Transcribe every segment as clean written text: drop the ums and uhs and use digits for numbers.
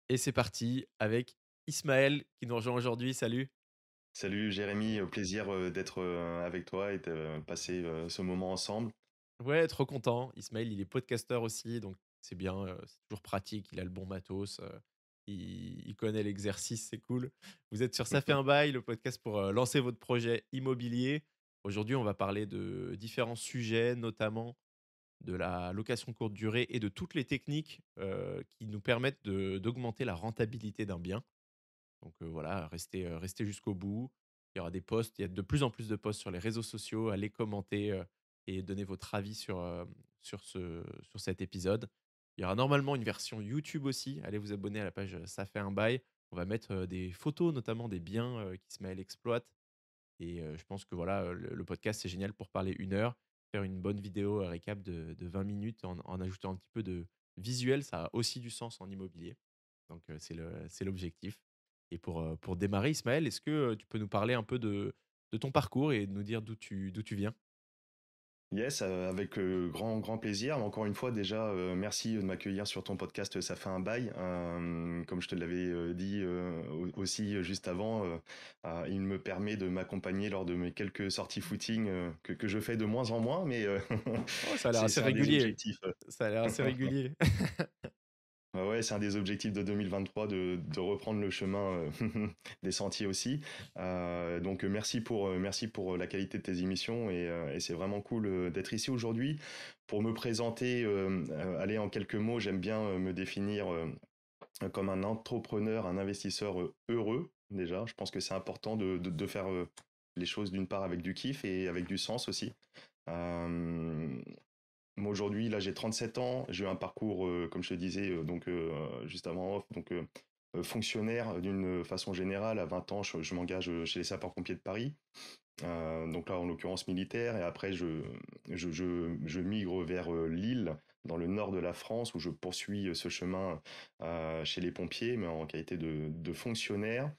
Et c'est parti avec Ismaël qui nous rejoint aujourd'hui. Salut. Salut Jérémy, au plaisir d'être avec toi et de passer ce moment ensemble. Ouais, trop content. Ismaël, il est podcasteur aussi, donc c'est bien, c'est toujours pratique. Il a le bon matos, il connaît l'exercice, c'est cool. Vous êtes sur Ça fait un bail, le podcast pour lancer votre projet immobilier. Aujourd'hui, on va parler de différents sujets, notamment de la location courte durée et de toutes les techniques qui nous permettent d'augmenter la rentabilité d'un bien. Donc voilà, restez jusqu'au bout. Il y aura des posts, il y a de plus en plus de posts sur les réseaux sociaux. Allez commenter, et donner votre avis sur cet épisode. Il y aura normalement une version YouTube aussi. Allez vous abonner à la page, Ça fait un bail. On va mettre, des photos notamment des biens, qu'Ismaël exploite et je pense que voilà, le podcast, c'est génial pour parler 1 heure, faire une bonne vidéo, récap de 20 minutes en ajoutant un petit peu de visuel. Ça a aussi du sens en immobilier. Donc c'est l'objectif et pour démarrer, Ismaël, est-ce que, tu peux nous parler un peu de ton parcours et nous dire d'où tu viens? Yes, avec grand plaisir. Encore une fois, déjà, merci de m'accueillir sur ton podcast. Ça fait un bail. Comme je te l'avais dit aussi juste avant, il me permet de m'accompagner lors de mes quelques sorties footing que je fais de moins en moins, mais Oh, ça a l'air assez c'est un des régulier. objectifs. Ça a l'air assez régulier. Ouais, ouais, c'est un des objectifs de 2023 de reprendre le chemin des sentiers aussi. Donc merci pour la qualité de tes émissions et c'est vraiment cool d'être ici aujourd'hui. Pour me présenter, allez, en quelques mots, j'aime bien me définir comme un entrepreneur, un investisseur heureux déjà. Je pense que c'est important de faire les choses d'une part avec du kiff et avec du sens aussi. Euh, Moi aujourd'hui, là j'ai 37 ans, j'ai eu un parcours, comme je te disais, juste avant off, fonctionnaire d'une façon générale. À 20 ans, je m'engage chez les sapeurs-pompiers de Paris. Donc là, en l'occurrence militaire, et après, je migre vers Lille, dans le nord de la France, où je poursuis ce chemin chez les pompiers, mais en qualité de fonctionnaire.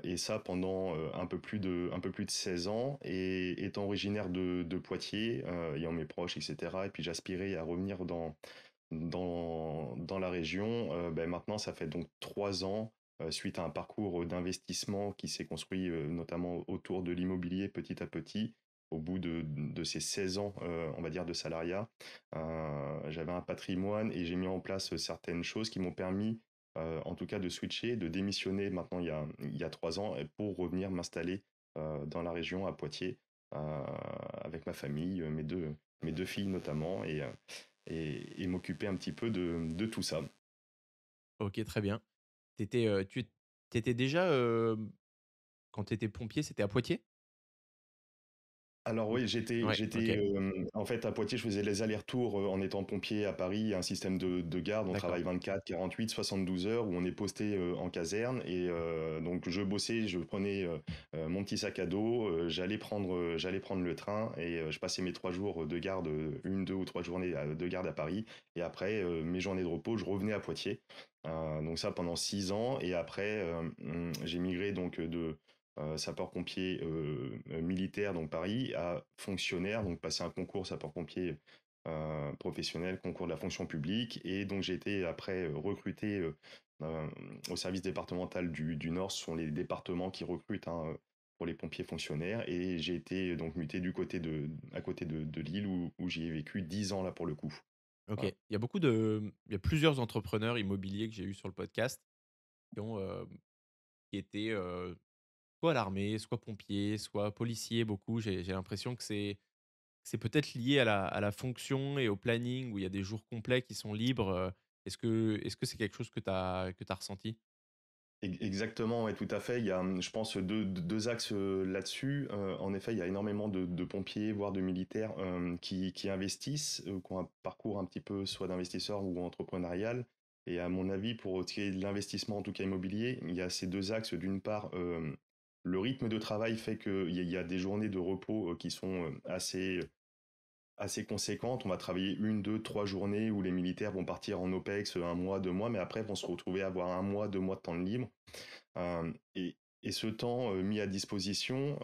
Et ça pendant un peu plus de 16 ans. Et étant originaire de Poitiers, ayant mes proches, etc., et puis j'aspirais à revenir dans la région. Maintenant, ça fait donc 3 ans, suite à un parcours d'investissement qui s'est construit notamment autour de l'immobilier petit à petit. Au bout de ces 16 ans, on va dire, de salariat, j'avais un patrimoine et j'ai mis en place certaines choses qui m'ont permis, en tout cas, de switcher, de démissionner maintenant il y a 3 ans pour revenir m'installer dans la région à Poitiers avec ma famille, mes deux filles notamment, et m'occuper un petit peu de tout ça. OK, très bien. Tu étais déjà, quand tu étais pompier, c'était à Poitiers? Alors Ou oui, ouais, OK, en fait, à Poitiers, je faisais les allers-retours en étant pompier à Paris. Il y a un système de garde, on d'accord. travaille 24, 48, 72 heures où on est posté en caserne. Et donc je bossais, je prenais mon petit sac à dos, j'allais prendre le train et je passais mes 3 jours de garde, une, 2 ou 3 journées de garde à Paris. Et après, mes journées de repos, je revenais à Poitiers. Donc ça pendant 6 ans. Et après, j'ai migré donc de sapeur-pompier militaire, donc Paris, à fonctionnaire, donc passer un concours sapeur-pompier professionnel, concours de la fonction publique. Et donc j'ai été après recruté euh, au service départemental du Nord. Ce sont les départements qui recrutent pour les pompiers fonctionnaires. Et j'ai été donc muté à côté de Lille où j'y ai vécu 10 ans là pour le coup. OK. Voilà. Il y a plusieurs entrepreneurs immobiliers que j'ai eu sur le podcast qui ont, qui étaient, soit à l'armée, soit pompiers, soit policiers, beaucoup. J'ai l'impression que c'est peut-être lié à la fonction et au planning où il y a des jours complets qui sont libres, est-ce que c'est quelque chose que tu as ressenti? Exactement, ouais, tout à fait. Il y a, je pense, deux axes là-dessus. En effet, il y a énormément de pompiers, voire de militaires, qui investissent, qui ont un parcours un petit peu soit d'investisseur ou entrepreneurial. Et à mon avis, pour ce qui est de l'investissement, en tout cas immobilier, il y a ces deux axes. D'une part, le rythme de travail fait qu'il y a des journées de repos qui sont assez conséquente. On va travailler une, deux, 3 journées où les militaires vont partir en OPEX un mois, 2 mois, mais après vont se retrouver à avoir un mois, 2 mois de temps de libre. Et, et ce temps mis à disposition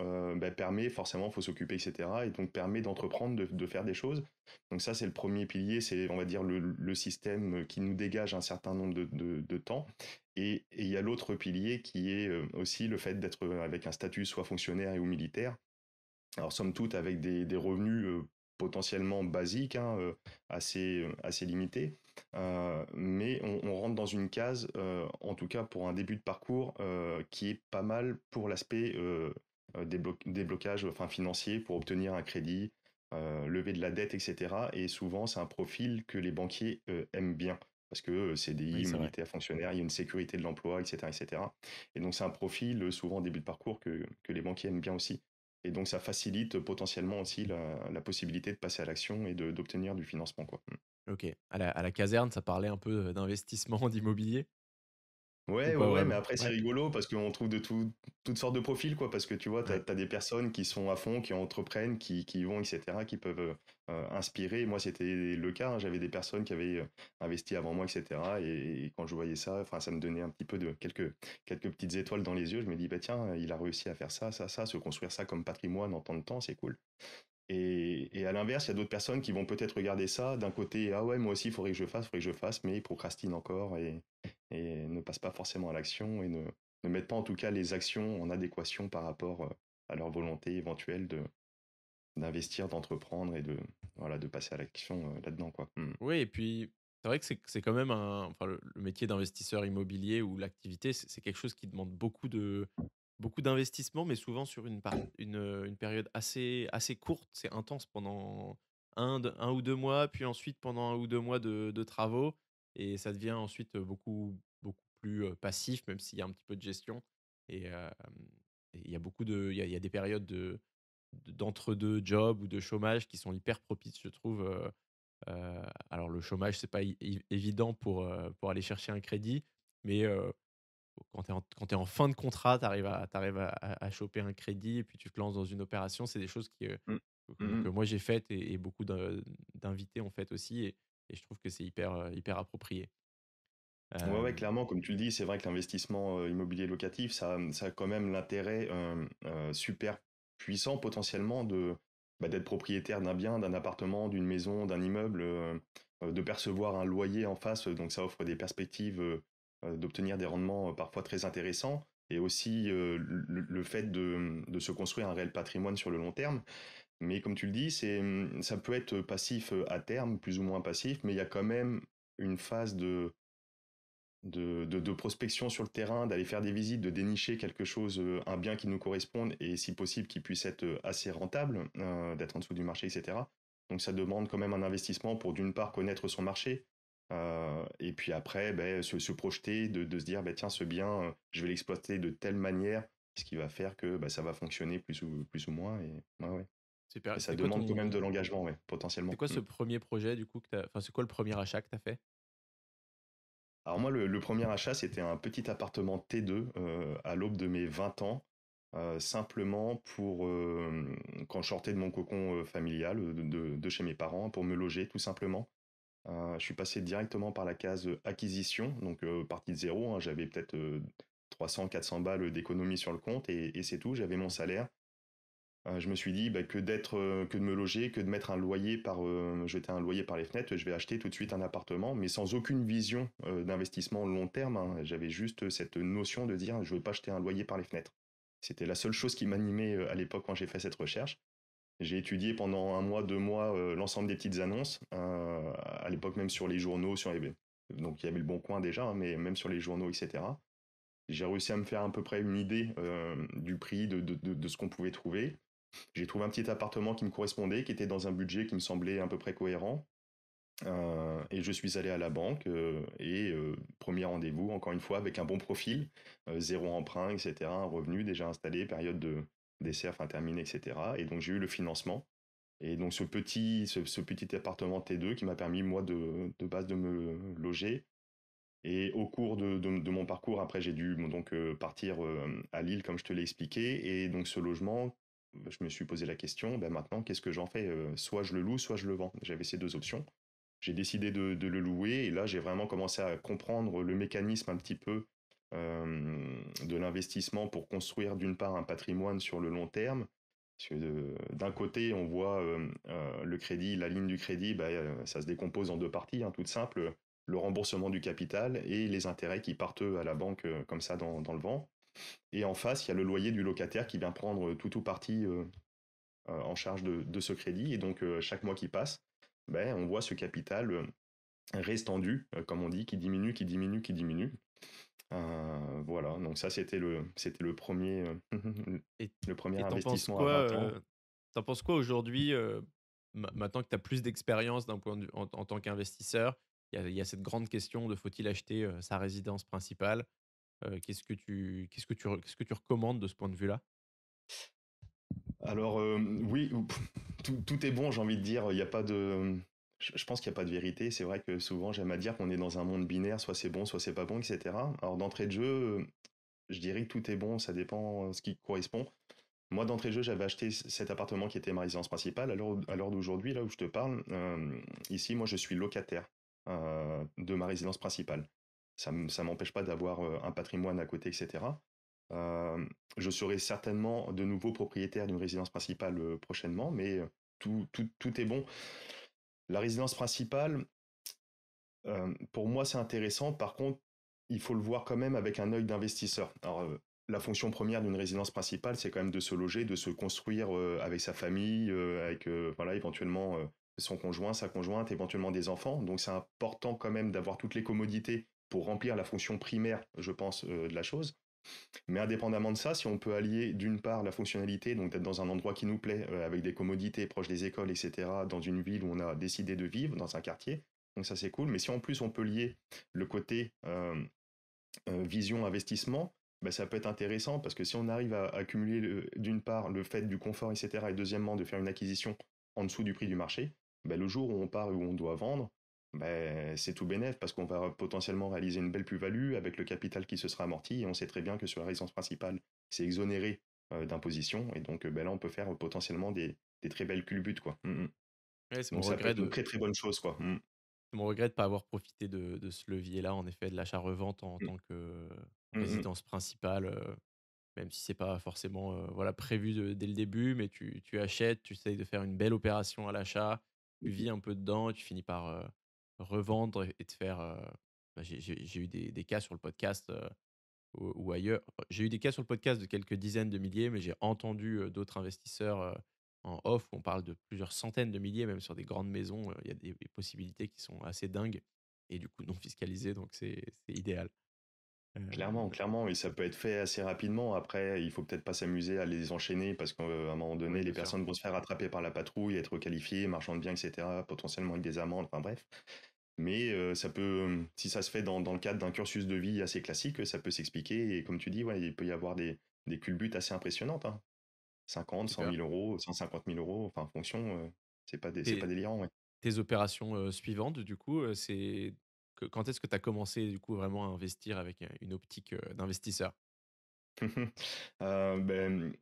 permet, forcément, il faut s'occuper, etc. Et donc permet d'entreprendre, de faire des choses. Donc ça, c'est le premier pilier, c'est, on va dire, le système qui nous dégage un certain nombre de temps. Et il y a l'autre pilier qui est aussi le fait d'être avec un statut soit fonctionnaire et ou militaire. Alors, somme toute, avec des revenus potentiellement basiques, hein, assez limités. Mais on rentre dans une case, en tout cas pour un début de parcours, qui est pas mal pour l'aspect déblocage enfin, financier, pour obtenir un crédit, lever de la dette, etc. Et souvent, c'est un profil que les banquiers aiment bien. Parce que Oui, CDI, c'est vrai. militaire, fonctionnaire, il y a une sécurité de l'emploi, etc., etc. Et donc, c'est un profil, souvent en début de parcours, que les banquiers aiment bien aussi. Et donc, ça facilite potentiellement aussi la possibilité de passer à l'action et d'obtenir du financement, quoi. OK. À la caserne, ça parlait un peu, d'investissement, d'immobilier? Ou Ouais, ouais, pas ouais, mais vraiment? après, c'est Ouais. rigolo parce qu'on trouve toutes sortes de profils, quoi. Parce que tu vois, Ouais. t'as des personnes qui sont à fond, qui entreprennent, qui vont, etc., qui peuvent inspirer. Moi, c'était le cas, hein. J'avais des personnes qui avaient investi avant moi, etc. Et quand je voyais ça, enfin, ça me donnait un petit peu de quelques petites étoiles dans les yeux. Je me dis, bah tiens, il a réussi à faire ça, ça, ça, se construire ça comme patrimoine en tant de temps, c'est cool. Et à l'inverse, il y a d'autres personnes qui vont peut-être regarder ça d'un côté, ah ouais, moi aussi, il faudrait que je fasse, mais ils procrastinent encore et ne passent pas forcément à l'action et ne mettent pas en tout cas les actions en adéquation par rapport à leur volonté éventuelle d'investir, d'entreprendre et voilà, de passer à l'action là-dedans, quoi. Mm. Oui et puis, c'est vrai que c'est quand même enfin le métier d'investisseur immobilier ou l'activité, c'est quelque chose qui demande beaucoup d'investissement, mais souvent sur une période assez courte. C'est intense pendant 1 ou 2 mois, puis ensuite pendant 1 ou 2 mois de travaux et ça devient ensuite, beaucoup plus, passif, même s'il y a un petit peu de gestion et et il y a beaucoup de il y a des périodes d'entre-deux jobs ou de chômage qui sont hyper propices, je trouve, alors le chômage, c'est pas évident pour aller chercher un crédit, mais quand tu es en fin de contrat, tu arrives à choper un crédit et puis tu te lances dans une opération. C'est des choses Mm. que Mm. moi j'ai faites et beaucoup d'invités ont fait aussi et je trouve que c'est hyper approprié. Ouais, ouais, Hem, clairement, comme tu le dis, c'est vrai que l'investissement immobilier locatif, ça a quand même l'intérêt super puissant potentiellement d'être propriétaire d'un bien, d'un appartement, d'une maison, d'un immeuble, de percevoir un loyer en face, donc ça offre des perspectives d'obtenir des rendements parfois très intéressants, et aussi le fait de se construire un réel patrimoine sur le long terme. Mais comme tu le dis, ça peut être passif à terme, plus ou moins passif, mais il y a quand même une phase de prospection sur le terrain, d'aller faire des visites, de dénicher quelque chose, un bien qui nous corresponde et si possible qui puisse être assez rentable, d'être en dessous du marché, etc. Donc ça demande quand même un investissement pour d'une part connaître son marché et puis après ben, se projeter, de se dire ben, tiens ce bien, je vais l'exploiter de telle manière, ce qui va faire que ben, ça va fonctionner plus ou moins ouais, ouais. Et Super. ça demande quand même de l'engagement, ouais, C'est potentiellement. quoi Mm. ce premier projet du coup c'est quoi le premier achat que tu as fait? Alors moi, le premier achat, c'était un petit appartement T2 à l'aube de mes 20 ans, simplement pour, quand je sortais de mon cocon familial, de chez mes parents, pour me loger tout simplement. Je suis passé directement par la case acquisition, donc partie de zéro, hein, j'avais peut-être 300, 400 balles d'économie sur le compte et c'est tout, j'avais mon salaire. Je me suis dit bah, que de me loger, que de mettre un loyer jeter un loyer par les fenêtres, je vais acheter tout de suite un appartement, mais sans aucune vision d'investissement long terme, hein. J'avais juste cette notion de dire je veux pas acheter un loyer par les fenêtres. C'était la seule chose qui m'animait à l'époque quand j'ai fait cette recherche. J'ai étudié pendant 1 mois, 2 mois l'ensemble des petites annonces, à l'époque même sur les journaux, donc il y avait le Bon Coin déjà, hein, mais même sur les journaux, etc. J'ai réussi à me faire à peu près une idée du prix de ce qu'on pouvait trouver. J'ai trouvé un petit appartement qui me correspondait, qui était dans un budget qui me semblait à peu près cohérent. Et je suis allé à la banque premier rendez-vous, encore une fois, avec un bon profil, zéro emprunt, etc., un revenu déjà installé, période d'essai, enfin terminée, etc. Et donc j'ai eu le financement. Et donc ce petit appartement T2 qui m'a permis, moi, de base, de me loger. Et au cours de mon parcours, après, j'ai dû donc partir à Lille, comme je te l'ai expliqué. Et donc, ce logement, je me suis posé la question, ben maintenant, qu'est-ce que j'en fais? Soit je le loue, soit je le vends. J'avais ces deux options. J'ai décidé de le louer. Et là, j'ai vraiment commencé à comprendre le mécanisme un petit peu de l'investissement pour construire d'une part un patrimoine sur le long terme. Parce que d'un côté, on voit le crédit, la ligne du crédit, bah, ça se décompose en deux parties, hein, toutes simples, le remboursement du capital et les intérêts qui partent à la banque comme ça dans le vent. Et en face, il y a le loyer du locataire qui vient prendre tout ou partie en charge de ce crédit. Et donc, chaque mois qui passe, ben, on voit ce capital restendu, comme on dit, qui diminue, qui diminue, qui diminue. Voilà, donc ça, c'était le premier, Et, le premier et investissement à 20 ans. t'en penses quoi aujourd'hui, maintenant que tu as plus d'expérience d'un point de vue en tant qu'investisseur, il y a cette grande question de faut-il acheter sa résidence principale. Qu'est-ce que tu recommandes de ce point de vue-là? Alors, oui, tout est bon, j'ai envie de dire. Il n'y a pas de. Je pense qu'il n'y a pas de vérité. C'est vrai que souvent, j'aime à dire qu'on est dans un monde binaire, soit c'est bon, soit c'est pas bon, etc. Alors, d'entrée de jeu, je dirais que tout est bon, ça dépend ce qui correspond. Moi, d'entrée de jeu, j'avais acheté cet appartement qui était ma résidence principale. À l'heure d'aujourd'hui, là où je te parle, ici, moi, je suis locataire de ma résidence principale. Ça m'empêche pas d'avoir un patrimoine à côté, etc. Euh, je serai certainement de nouveau propriétaire d'une résidence principale prochainement, mais tout est bon. La résidence principale, pour moi, c'est intéressant. Par contre, il faut le voir quand même avec un œil d'investisseur. Alors, la fonction première d'une résidence principale, c'est quand même de se loger, de se construire avec sa famille, avec voilà, éventuellement son conjoint, sa conjointe, éventuellement des enfants. Donc, c'est important quand même d'avoir toutes les commodités pour remplir la fonction primaire, je pense, de la chose. Mais indépendamment de ça, si on peut allier d'une part la fonctionnalité, donc d'être dans un endroit qui nous plaît, avec des commodités proches des écoles, etc., dans une ville où on a décidé de vivre, dans un quartier, donc ça c'est cool. Mais si en plus on peut lier le côté vision investissement, bah, ça peut être intéressant parce que si on arrive à accumuler d'une part le fait du confort, etc., et deuxièmement de faire une acquisition en dessous du prix du marché, bah, le jour où on part et où on doit vendre, bah, c'est tout bénef parce qu'on va potentiellement réaliser une belle plus-value avec le capital qui se sera amorti et on sait très bien que sur la résidence principale, c'est exonéré d'imposition et donc bah, là on peut faire potentiellement des très belles culbutes quoi. Ouais, c'est mon Donc ça peut regret être une de très très bonne chose quoi. c'est mon regret de pas avoir profité de ce levier-là, en effet, de l'achat-revente en Mm. tant que Mm, mm. résidence principale, même si c'est pas forcément, voilà, prévu dès le début, mais tu achètes, tu essayes de faire une belle opération à l'achat, tu vis un peu dedans et tu finis par, revendre et te faire, bah, j'ai eu des cas sur le podcast, ou ailleurs. J'ai eu des cas sur le podcast de quelques dizaines de milliers, mais j'ai entendu, d'autres investisseurs, en off où on parle de plusieurs centaines de milliers, même sur des grandes maisons, il y a des possibilités qui sont assez dingues et du coup non fiscalisées, donc c'est idéal. Clairement, clairement, et ça peut être fait assez rapidement. Après, il faut peut-être pas s'amuser à les enchaîner parce qu'à un moment Oui, donné, les bien sûr. personnes vont se faire attraper par la patrouille, être qualifiées, marchands de biens, etc., potentiellement avec des amendes, enfin bref. Mais ça peut, si ça se fait dans le cadre d'un cursus de vie assez classique, ça peut s'expliquer. Et comme tu dis, ouais, il peut y avoir des culbutes assez impressionnantes, hein. 50, 100 Super. 000 euros, 150 000 euros, enfin en fonction, c'est pas Tes délirant, ouais. tes opérations, suivantes, du coup, c'est quand est-ce que tu as commencé, du coup, vraiment à investir avec, une optique, d'investisseur? Ben,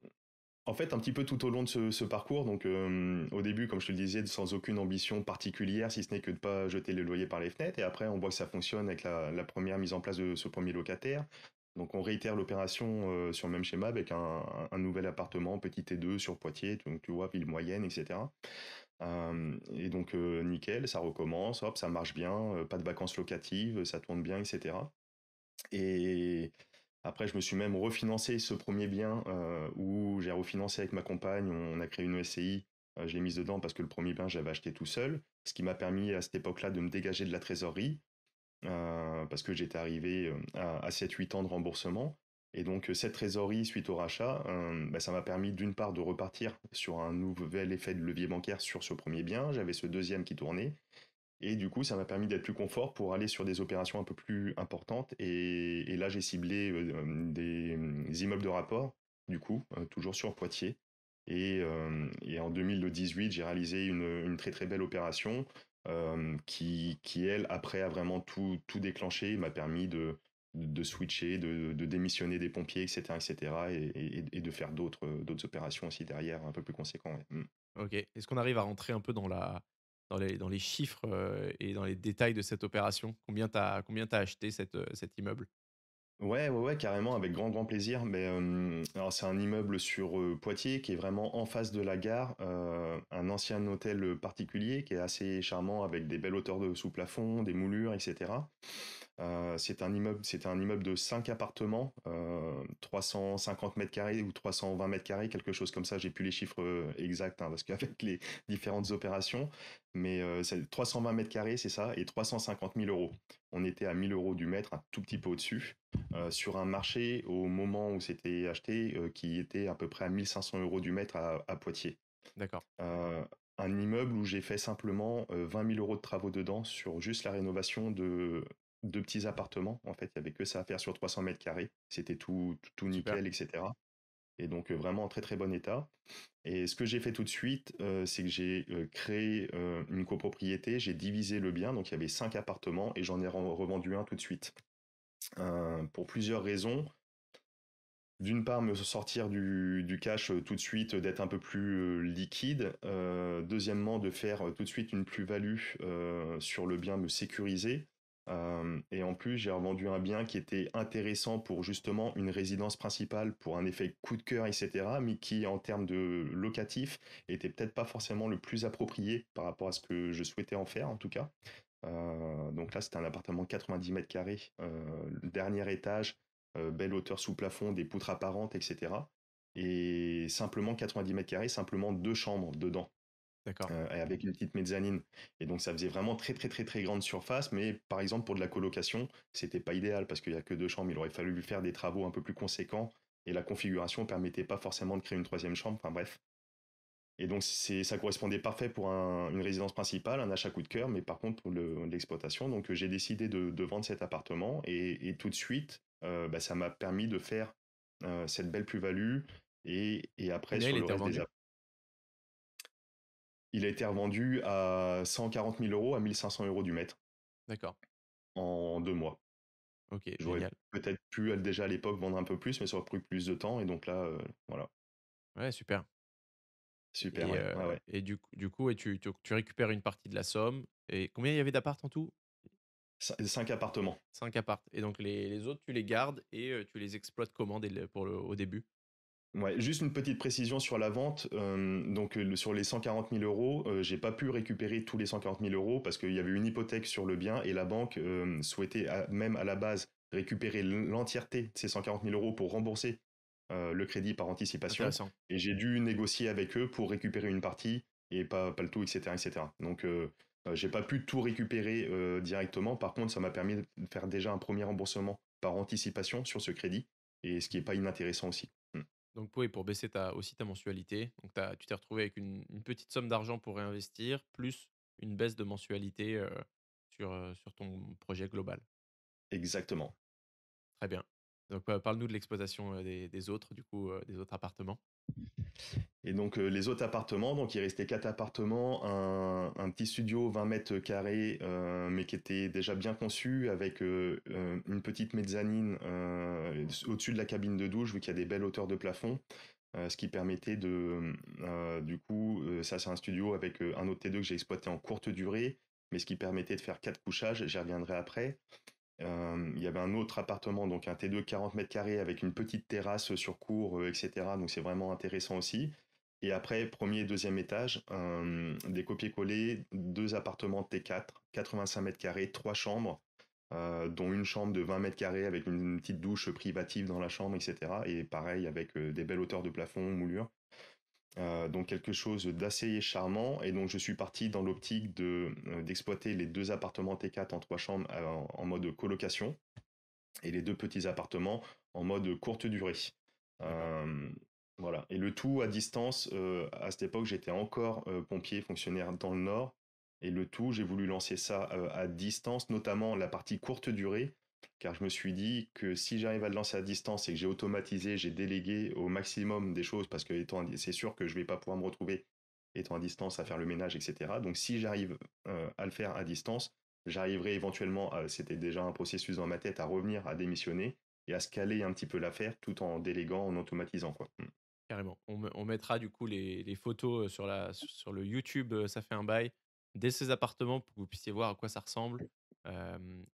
en fait, un petit peu tout au long de ce parcours, donc au début, comme je te le disais, sans aucune ambition particulière, si ce n'est que de ne pas jeter le loyer par les fenêtres. Et après, on voit que ça fonctionne avec la première mise en place de ce premier locataire. Donc on réitère l'opération sur le même schéma avec un nouvel appartement, petit T2 sur Poitiers, donc tu vois, ville moyenne, etc. Et donc nickel, ça recommence, hop, ça marche bien, pas de vacances locatives, ça tourne bien, etc. Et après, je me suis même refinancé ce premier bien où j'ai refinancé avec ma compagne. On a créé une SCI. Je l'ai mise dedans parce que le premier bien, j'avais acheté tout seul. Ce qui m'a permis à cette époque-là de me dégager de la trésorerie parce que j'étais arrivé à 7-8 ans de remboursement. Et donc, cette trésorerie, suite au rachat, bah, ça m'a permis d'une part de repartir sur un nouvel effet de levier bancaire sur ce premier bien. J'avais ce deuxième qui tournait. Et du coup, ça m'a permis d'être plus confort pour aller sur des opérations un peu plus importantes. Et là, j'ai ciblé des immeubles de rapport, du coup, toujours sur Poitiers. Et en 2018, j'ai réalisé une très très belle opération qui, elle, après, a vraiment tout déclenché, m'a permis de switcher, de démissionner des pompiers, etc., etc., et de faire d'autres opérations aussi derrière, un peu plus conséquents. Ouais. OK. Est-ce qu'on arrive à rentrer un peu dans les chiffres, et dans les détails de cette opération? Combien t'as acheté cet immeuble? Ouais, ouais, ouais, carrément, avec grand, grand plaisir. Mais alors c'est un immeuble sur Poitiers qui est vraiment en face de la gare, un ancien hôtel particulier qui est assez charmant avec des belles hauteurs de sous-plafond, des moulures, etc. C'était un immeuble de 5 appartements, 350 mètres carrés ou 320 mètres carrés, quelque chose comme ça. J'ai plus les chiffres exacts parce qu'avec les différentes opérations, mais c'est 320 mètres carrés, c'est ça, et 350 000 euros. On était à 1000 euros du mètre, un tout petit peu au-dessus, sur un marché au moment où c'était acheté qui était à peu près à 1500 euros du mètre à Poitiers. D'accord. Euh, un immeuble où j'ai fait simplement 20 000 euros de travaux dedans sur juste la rénovation de deux petits appartements. En fait, il n'y avait que ça à faire sur 300 mètres carrés. C'était tout Super. nickel, etc. Et donc vraiment en très très bon état. Et ce que j'ai fait tout de suite, c'est que j'ai créé une copropriété, j'ai divisé le bien, donc il y avait 5 appartements et j'en ai revendu un tout de suite. Pour plusieurs raisons. D'une part, me sortir du cash tout de suite, d'être un peu plus liquide. Deuxièmement, de faire tout de suite une plus-value sur le bien, me sécuriser. Et en plus, j'ai revendu un bien qui était intéressant pour justement une résidence principale, pour un effet coup de cœur, etc. Mais qui, en termes de locatif, était peut-être pas forcément le plus approprié par rapport à ce que je souhaitais en faire, en tout cas. Donc là, c'était un appartement de 90 mètres carrés, le dernier étage, belle hauteur sous plafond, des poutres apparentes, etc. Et simplement 90 mètres carrés, simplement 2 chambres dedans, D'accord. et avec une petite mezzanine. Et donc ça faisait vraiment très très très très grande surface, mais par exemple pour de la colocation, c'était pas idéal parce qu'il y a que 2 chambres. Il aurait fallu lui faire des travaux un peu plus conséquents et la configuration permettait pas forcément de créer une troisième chambre. Enfin bref. Et donc, ça correspondait parfait pour une résidence principale, un achat coup de cœur, mais par contre pour l'exploitation. Donc, j'ai décidé de vendre cet appartement et tout de suite, bah, ça m'a permis de faire cette belle plus-value. Et après, Combien il sur le était reste revendu? il a été revendu à 140 000 euros, à 1500 euros du mètre D'accord. en 2 mois. Ok, J'aurais génial. peut-être pu déjà à l'époque vendre un peu plus, mais ça aurait pris plus de temps. Et donc là, voilà, Ouais, super. super, Et, ouais, ouais, ouais. du coup, ouais, tu récupères une partie de la somme. Et combien il y avait d'appart en tout? 5 appartements. 5 apparts. Et donc les autres, tu les gardes et tu les exploites comment au début? Ouais, juste une petite précision sur la vente. Donc, sur les 140 000 euros, j'ai pas pu récupérer tous les 140 000 euros parce qu'il y avait une hypothèque sur le bien et la banque souhaitait même à la base récupérer l'entièreté de ces 140 000 euros pour rembourser le crédit par anticipation. Intéressant. Et j'ai dû négocier avec eux pour récupérer une partie et pas le tout, etc., etc. Donc, j'ai pas pu tout récupérer directement. Par contre, ça m'a permis de faire déjà un premier remboursement par anticipation sur ce crédit et ce qui est pas inintéressant aussi. Mm. Donc oui, pour baisser aussi ta mensualité. Donc tu t'es retrouvé avec une petite somme d'argent pour réinvestir, plus une baisse de mensualité sur ton projet global. Exactement. Très bien. Donc parle-nous de l'exploitation des autres, du coup, des autres appartements. Et donc les autres appartements, donc il restait 4 appartements, un petit studio 20 mètres carrés, mais qui était déjà bien conçu, avec une petite mezzanine au-dessus de la cabine de douche, vu qu'il y a des belles hauteurs de plafond, ce qui permettait du coup, ça c'est un studio avec un autre T2 que j'ai exploité en courte durée, mais ce qui permettait de faire 4 couchages, j'y reviendrai après. Il y avait un autre appartement, donc un T2 40 mètres carrés avec une petite terrasse sur cour, etc. Donc c'est vraiment intéressant aussi. Et après, premier et deuxième étage, des copier-coller, 2 appartements T4, 85 mètres carrés, 3 chambres, dont une chambre de 20 mètres carrés avec une petite douche privative dans la chambre, etc. Et pareil, avec des belles hauteurs de plafond, moulures. Donc quelque chose d'assez charmant. Et donc je suis parti dans l'optique d'exploiter les 2 appartements T4 en 3 chambres en mode colocation et les 2 petits appartements en mode courte durée. D'accord. Euh, voilà. Et le tout à distance. À cette époque, j'étais encore pompier fonctionnaire dans le Nord. Et le tout, j'ai voulu lancer ça à distance, notamment la partie courte durée, car je me suis dit que si j'arrive à le lancer à distance et que j'ai automatisé, j'ai délégué au maximum des choses, parce que c'est sûr que je vais pas pouvoir me retrouver étant à distance à faire le ménage, etc. Donc si j'arrive à le faire à distance, j'arriverai éventuellement, c'était déjà un processus dans ma tête, à revenir à démissionner et à scaler un petit peu l'affaire tout en déléguant, en automatisant, quoi. Carrément. On mettra du coup les photos sur le YouTube, ça fait un bail, dès ces appartements pour que vous puissiez voir à quoi ça ressemble.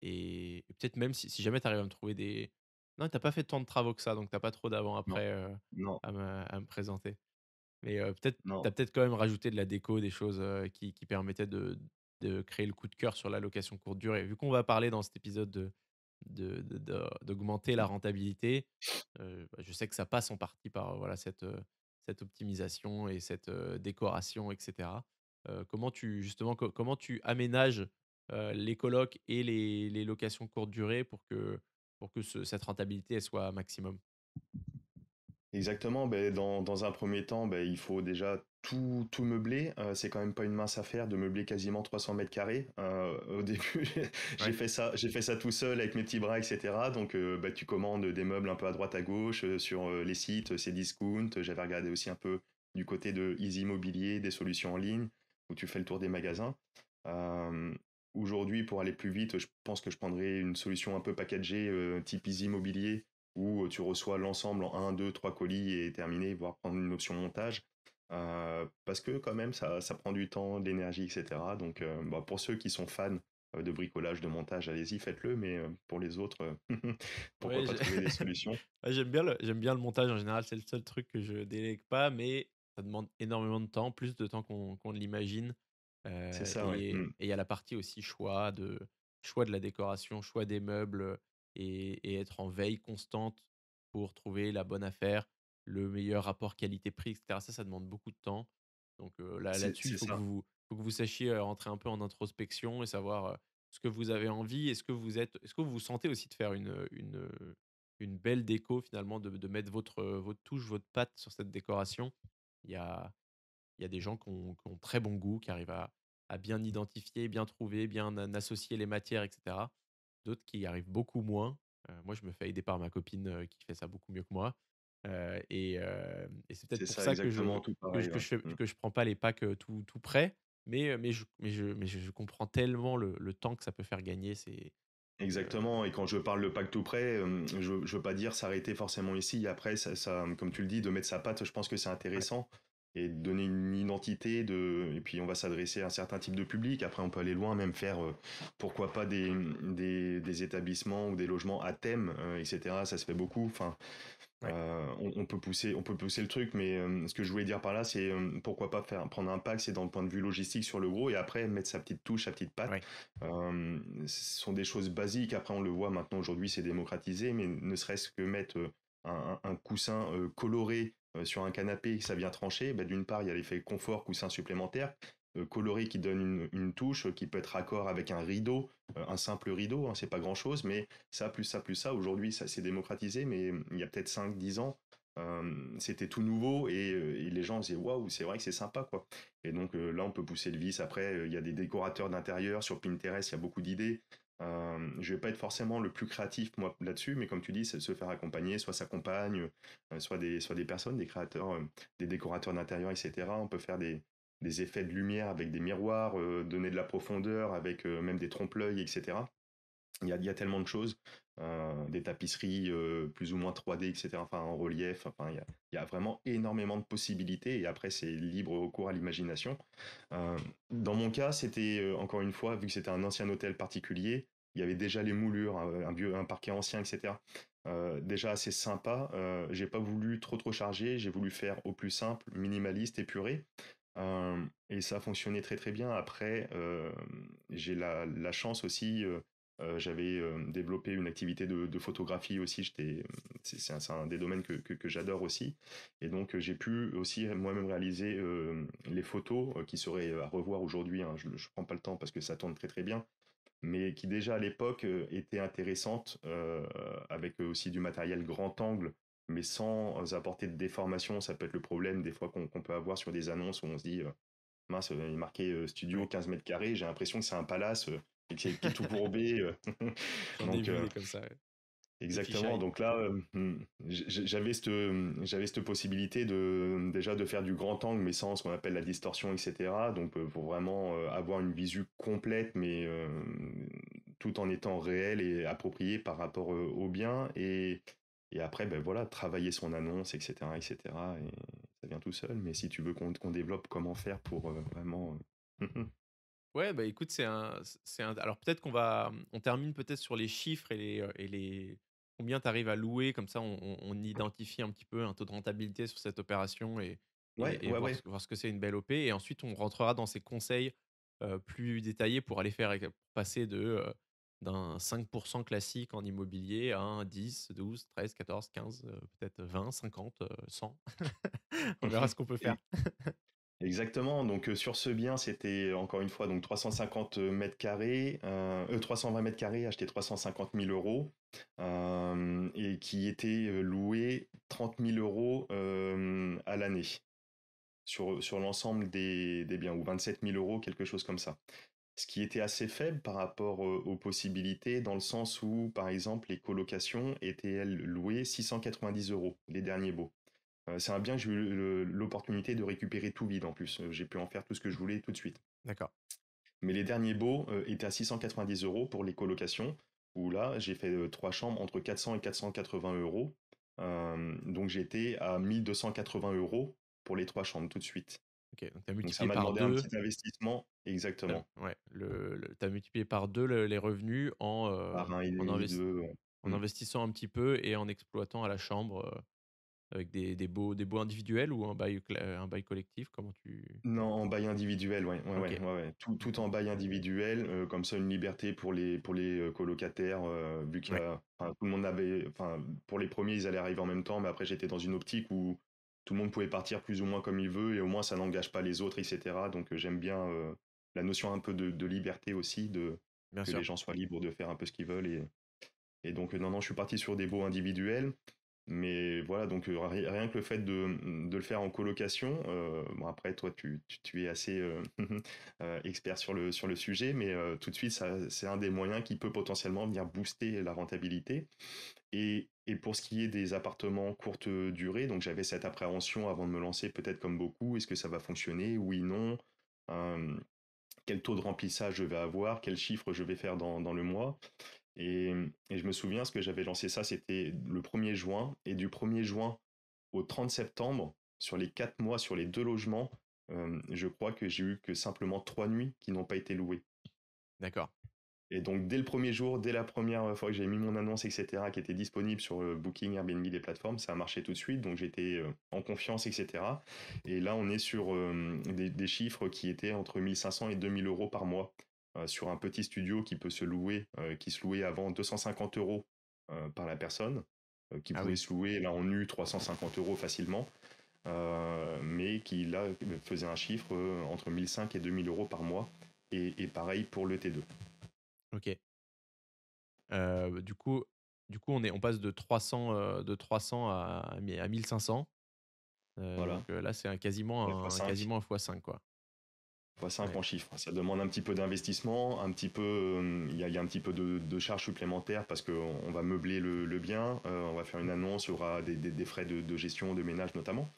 Et peut-être même si jamais tu arrives à me trouver Non, tu pas fait tant de travaux que ça, donc t'as pas trop Non, d'avant-après, non, à me présenter. Mais, peut-être tu non. peut-être quand même rajouté de la déco, des choses, qui permettaient de créer le coup de cœur sur la location courte durée. Vu qu'on va parler dans cet épisode d'augmenter la rentabilité, bah, je sais que ça passe en partie par, voilà, cette optimisation et cette, décoration et cetera. Comment tu justement, comment tu aménages, les colocs et les locations courte durée pour que cette rentabilité, elle soit maximum? Exactement, ben dans un premier temps, ben il faut déjà tout meubler. C'est quand même pas une mince affaire de meubler quasiment 300 mètres carrés. Au début, Ouais. j'ai fait ça tout seul avec mes petits bras, etc. Donc, bah, tu commandes des meubles un peu à droite à gauche sur les sites, c'est Discount. J'avais regardé aussi un peu du côté de Easy Immobilier, des solutions en ligne, où tu fais le tour des magasins. Euh, Aujourd'hui, pour aller plus vite, je pense que je prendrais une solution un peu packagée, type Easy Immobilier où tu reçois l'ensemble en un, 2, 3 colis et terminé, voire prendre une option montage. Parce que quand même, ça prend du temps, de l'énergie, etc. Donc, bah, pour ceux qui sont fans de bricolage, de montage, allez-y, faites-le. Mais pour les autres, pourquoi Ouais, pas j'ai trouver des solutions. ouais, j'aime bien le montage en général, c'est le seul truc que je délègue pas, mais ça demande énormément de temps, plus de temps qu'on ne l'imagine, C'est ça, ouais. et il y a la partie aussi choix de la décoration, choix des meubles, et être en veille constante pour trouver la bonne affaire, le meilleur rapport qualité-prix et cetera. Ça demande beaucoup de temps. Donc, là-dessus, il C'est ça. faut que vous sachiez, rentrer un peu en introspection et savoir, ce que vous avez envie. Est-ce que vous vous sentez aussi de faire une belle déco finalement, de mettre votre touche, votre patte sur cette décoration? Il y a il y a des gens qui ont très bon goût, qui arrivent à bien identifier, bien trouver, bien associer les matières et cetera. D'autres qui y arrivent beaucoup moins. Moi, je me fais aider par ma copine, qui fait ça beaucoup mieux que moi. Et c'est peut-être C'est pour ça, ça que je exactement, tout pareil, ouais. que je prends pas les packs, tout prêts, mais je comprends tellement le temps que ça peut faire gagner. Heu Exactement, et quand je parle de pack tout prêt, je veux pas dire s'arrêter forcément ici. Après, comme tu le dis, de mettre sa patte, je pense que c'est ouais, intéressant et de donner une identité et puis on va s'adresser à un certain type de public. Après, on peut aller loin, même faire, pourquoi pas des établissements ou des logements à thème, etc. Ça se fait beaucoup. Enfin, ouais, on peut pousser le truc, mais ce que je voulais dire par là, c'est pourquoi pas prendre un pack, c'est dans le point de vue logistique sur le gros, et après mettre sa petite touche, sa petite patte. ouais, Ce sont des choses basiques. Après, on le voit maintenant aujourd'hui, c'est démocratisé, mais ne serait-ce que mettre un coussin coloré sur un canapé, ça vient trancher. Bah, d'une part, il y a l'effet confort, coussin supplémentaire. Coloré qui donne une touche qui peut être raccord avec un rideau, un simple rideau, hein, c'est pas grand chose, mais ça, plus ça, plus ça. Aujourd'hui, ça s'est démocratisé, mais il y a peut-être 5, 10 ans, c'était tout nouveau et les gens disaient waouh, c'est vrai que c'est sympa quoi. Et donc là, on peut pousser le vice. Après, il y a des décorateurs d'intérieur sur Pinterest, il y a beaucoup d'idées. Je vais pas être forcément le plus créatif moi là-dessus, mais comme tu dis, c'est de se faire accompagner, soit sa compagne, soit des personnes, des créateurs, des décorateurs d'intérieur, etc. On peut faire des effets de lumière avec des miroirs, donner de la profondeur avec même des trompe-l'œil, etc. Il y a tellement de choses, des tapisseries plus ou moins 3D, etc., enfin en relief, enfin il y a vraiment énormément de possibilités et après c'est libre recours à l'imagination. Dans mon cas, c'était encore une fois, vu que c'était un ancien hôtel particulier, il y avait déjà les moulures, un parquet ancien, etc. Déjà assez sympa. J'ai pas voulu trop charger, j'ai voulu faire au plus simple, minimaliste, épuré. Et ça a fonctionné très très bien. Après, j'ai la chance aussi, j'avais développé une activité de photographie aussi. C'est un des domaines que j'adore aussi. Et donc, j'ai pu aussi moi-même réaliser les photos qui seraient à revoir aujourd'hui, hein. Je ne prends pas le temps parce que ça tourne très très bien, mais qui déjà à l'époque étaient intéressantes avec aussi du matériel grand angle, mais sans apporter de déformation. Ça peut être le problème des fois qu'on peut avoir sur des annonces où on se dit mince, il est marqué studio ouais. 15 mètres carrés, j'ai l'impression que c'est un palace et qui est tout courbé. J'en ai Donc, vu des comme ça, ouais. Des exactement. fisheye. Donc là, j'avais cette possibilité déjà de faire du grand angle, mais sans ce qu'on appelle la distorsion, etc. Donc, pour vraiment avoir une visu complète, mais tout en étant réel et approprié par rapport au bien. Et après, ben voilà, travailler son annonce, etc., etc. Et ça vient tout seul. Mais si tu veux qu'on développe comment faire pour vraiment. Ouais, bah, écoute, c'est un alors peut-être on termine peut-être sur les chiffres et les combien tu arrives à louer? Comme ça, on identifie un petit peu un taux de rentabilité sur cette opération et Ouais, et ouais, voir ouais. ce que c'est une belle OP et ensuite on rentrera dans ces conseils, plus détaillés pour aller faire passer d'un 5 classique en immobilier à un 10, 12, 13, 14, 15, peut-être 20, 50, 100. On verra ce qu'on peut faire. Exactement. Donc sur ce bien, c'était encore une fois donc 350 mètres carrés, 320 mètres carrés, acheté 350 000 euros, et qui était loué 30 000 euros à l'année sur l'ensemble des biens, ou 27 000 euros, quelque chose comme ça. Ce qui était assez faible par rapport aux possibilités, dans le sens où, par exemple, les colocations étaient, elles, louées 690 euros, les derniers baux. C'est un bien que j'ai eu l'opportunité de récupérer tout vide en plus. J'ai pu en faire tout ce que je voulais tout de suite. D'accord. Mais les derniers baux étaient à 690 euros pour les colocations, où là, j'ai fait trois chambres entre 400 et 480 euros. Donc j'étais à 1280 euros pour les trois chambres tout de suite. OK, donc tu as Donc ça multiplié m'a par demandé un 2. petit investissement, exactement, Ouais, tu as multiplié par 2 les revenus par un et en demi, investi deux. en investissant un petit peu et en exploitant à la chambre, avec des baux individuels ou un bail collectif? Comment tu Non, en bail individuel, ouais, ouais, ouais, OK. ouais, ouais. Tout en bail individuel, comme ça une liberté pour les colocataires, vu qu'il y Ouais, a, enfin, tout le monde avait, enfin, pour les premiers ils allaient arriver en même temps, mais après j'étais dans une optique où tout le monde pouvait partir plus ou moins comme il veut et au moins ça n'engage pas les autres, etc. Donc j'aime bien la notion un peu de liberté aussi, de bien que sûr. les gens soient libres de faire un peu ce qu'ils veulent et donc non, non, je suis parti sur des baux individuels. Mais voilà, donc rien que le fait de le faire en colocation, bon après toi tu es assez expert sur le sujet, mais tout de suite c'est un des moyens qui peut potentiellement venir booster la rentabilité. Et pour ce qui est des appartements courte durée, donc j'avais cette appréhension avant de me lancer, peut-être comme beaucoup, est-ce que ça va fonctionner? Oui, non. Euh, Quel taux de remplissage je vais avoir? Quel chiffre je vais faire dans le mois? Et je me souviens, ce que j'avais lancé ça, c'était le 1er juin. Et du 1er juin au 30 septembre, sur les 4 mois, sur les deux logements, je crois que j'ai eu que simplement 3 nuits qui n'ont pas été louées. D'accord. Et donc, dès le premier jour, dès la première fois que j'ai mis mon annonce, etc., qui était disponible sur Booking, Airbnb, les plateformes, ça a marché tout de suite. Donc, j'étais en confiance, etc. Et là, on est sur des chiffres qui étaient entre 1500 et 2000 euros par mois sur un petit studio qui peut se louer, qui se louait avant 250 euros par la personne, qui Ah pouvait oui, se louer là en nu 350 euros facilement, mais qui là faisait un chiffre entre 1500 et 2000 euros par mois. Et pareil pour le T2. OK. Du coup, on passe de 300 à 1 500. Voilà. Donc là, c'est quasiment un x5, quoi. x5 Ouais. en chiffres. Ça demande un petit peu d'investissement, un petit peu, il y a un petit peu de charges supplémentaires parce qu'on va meubler le bien, on va faire une annonce, il y aura des frais de gestion, de ménage notamment.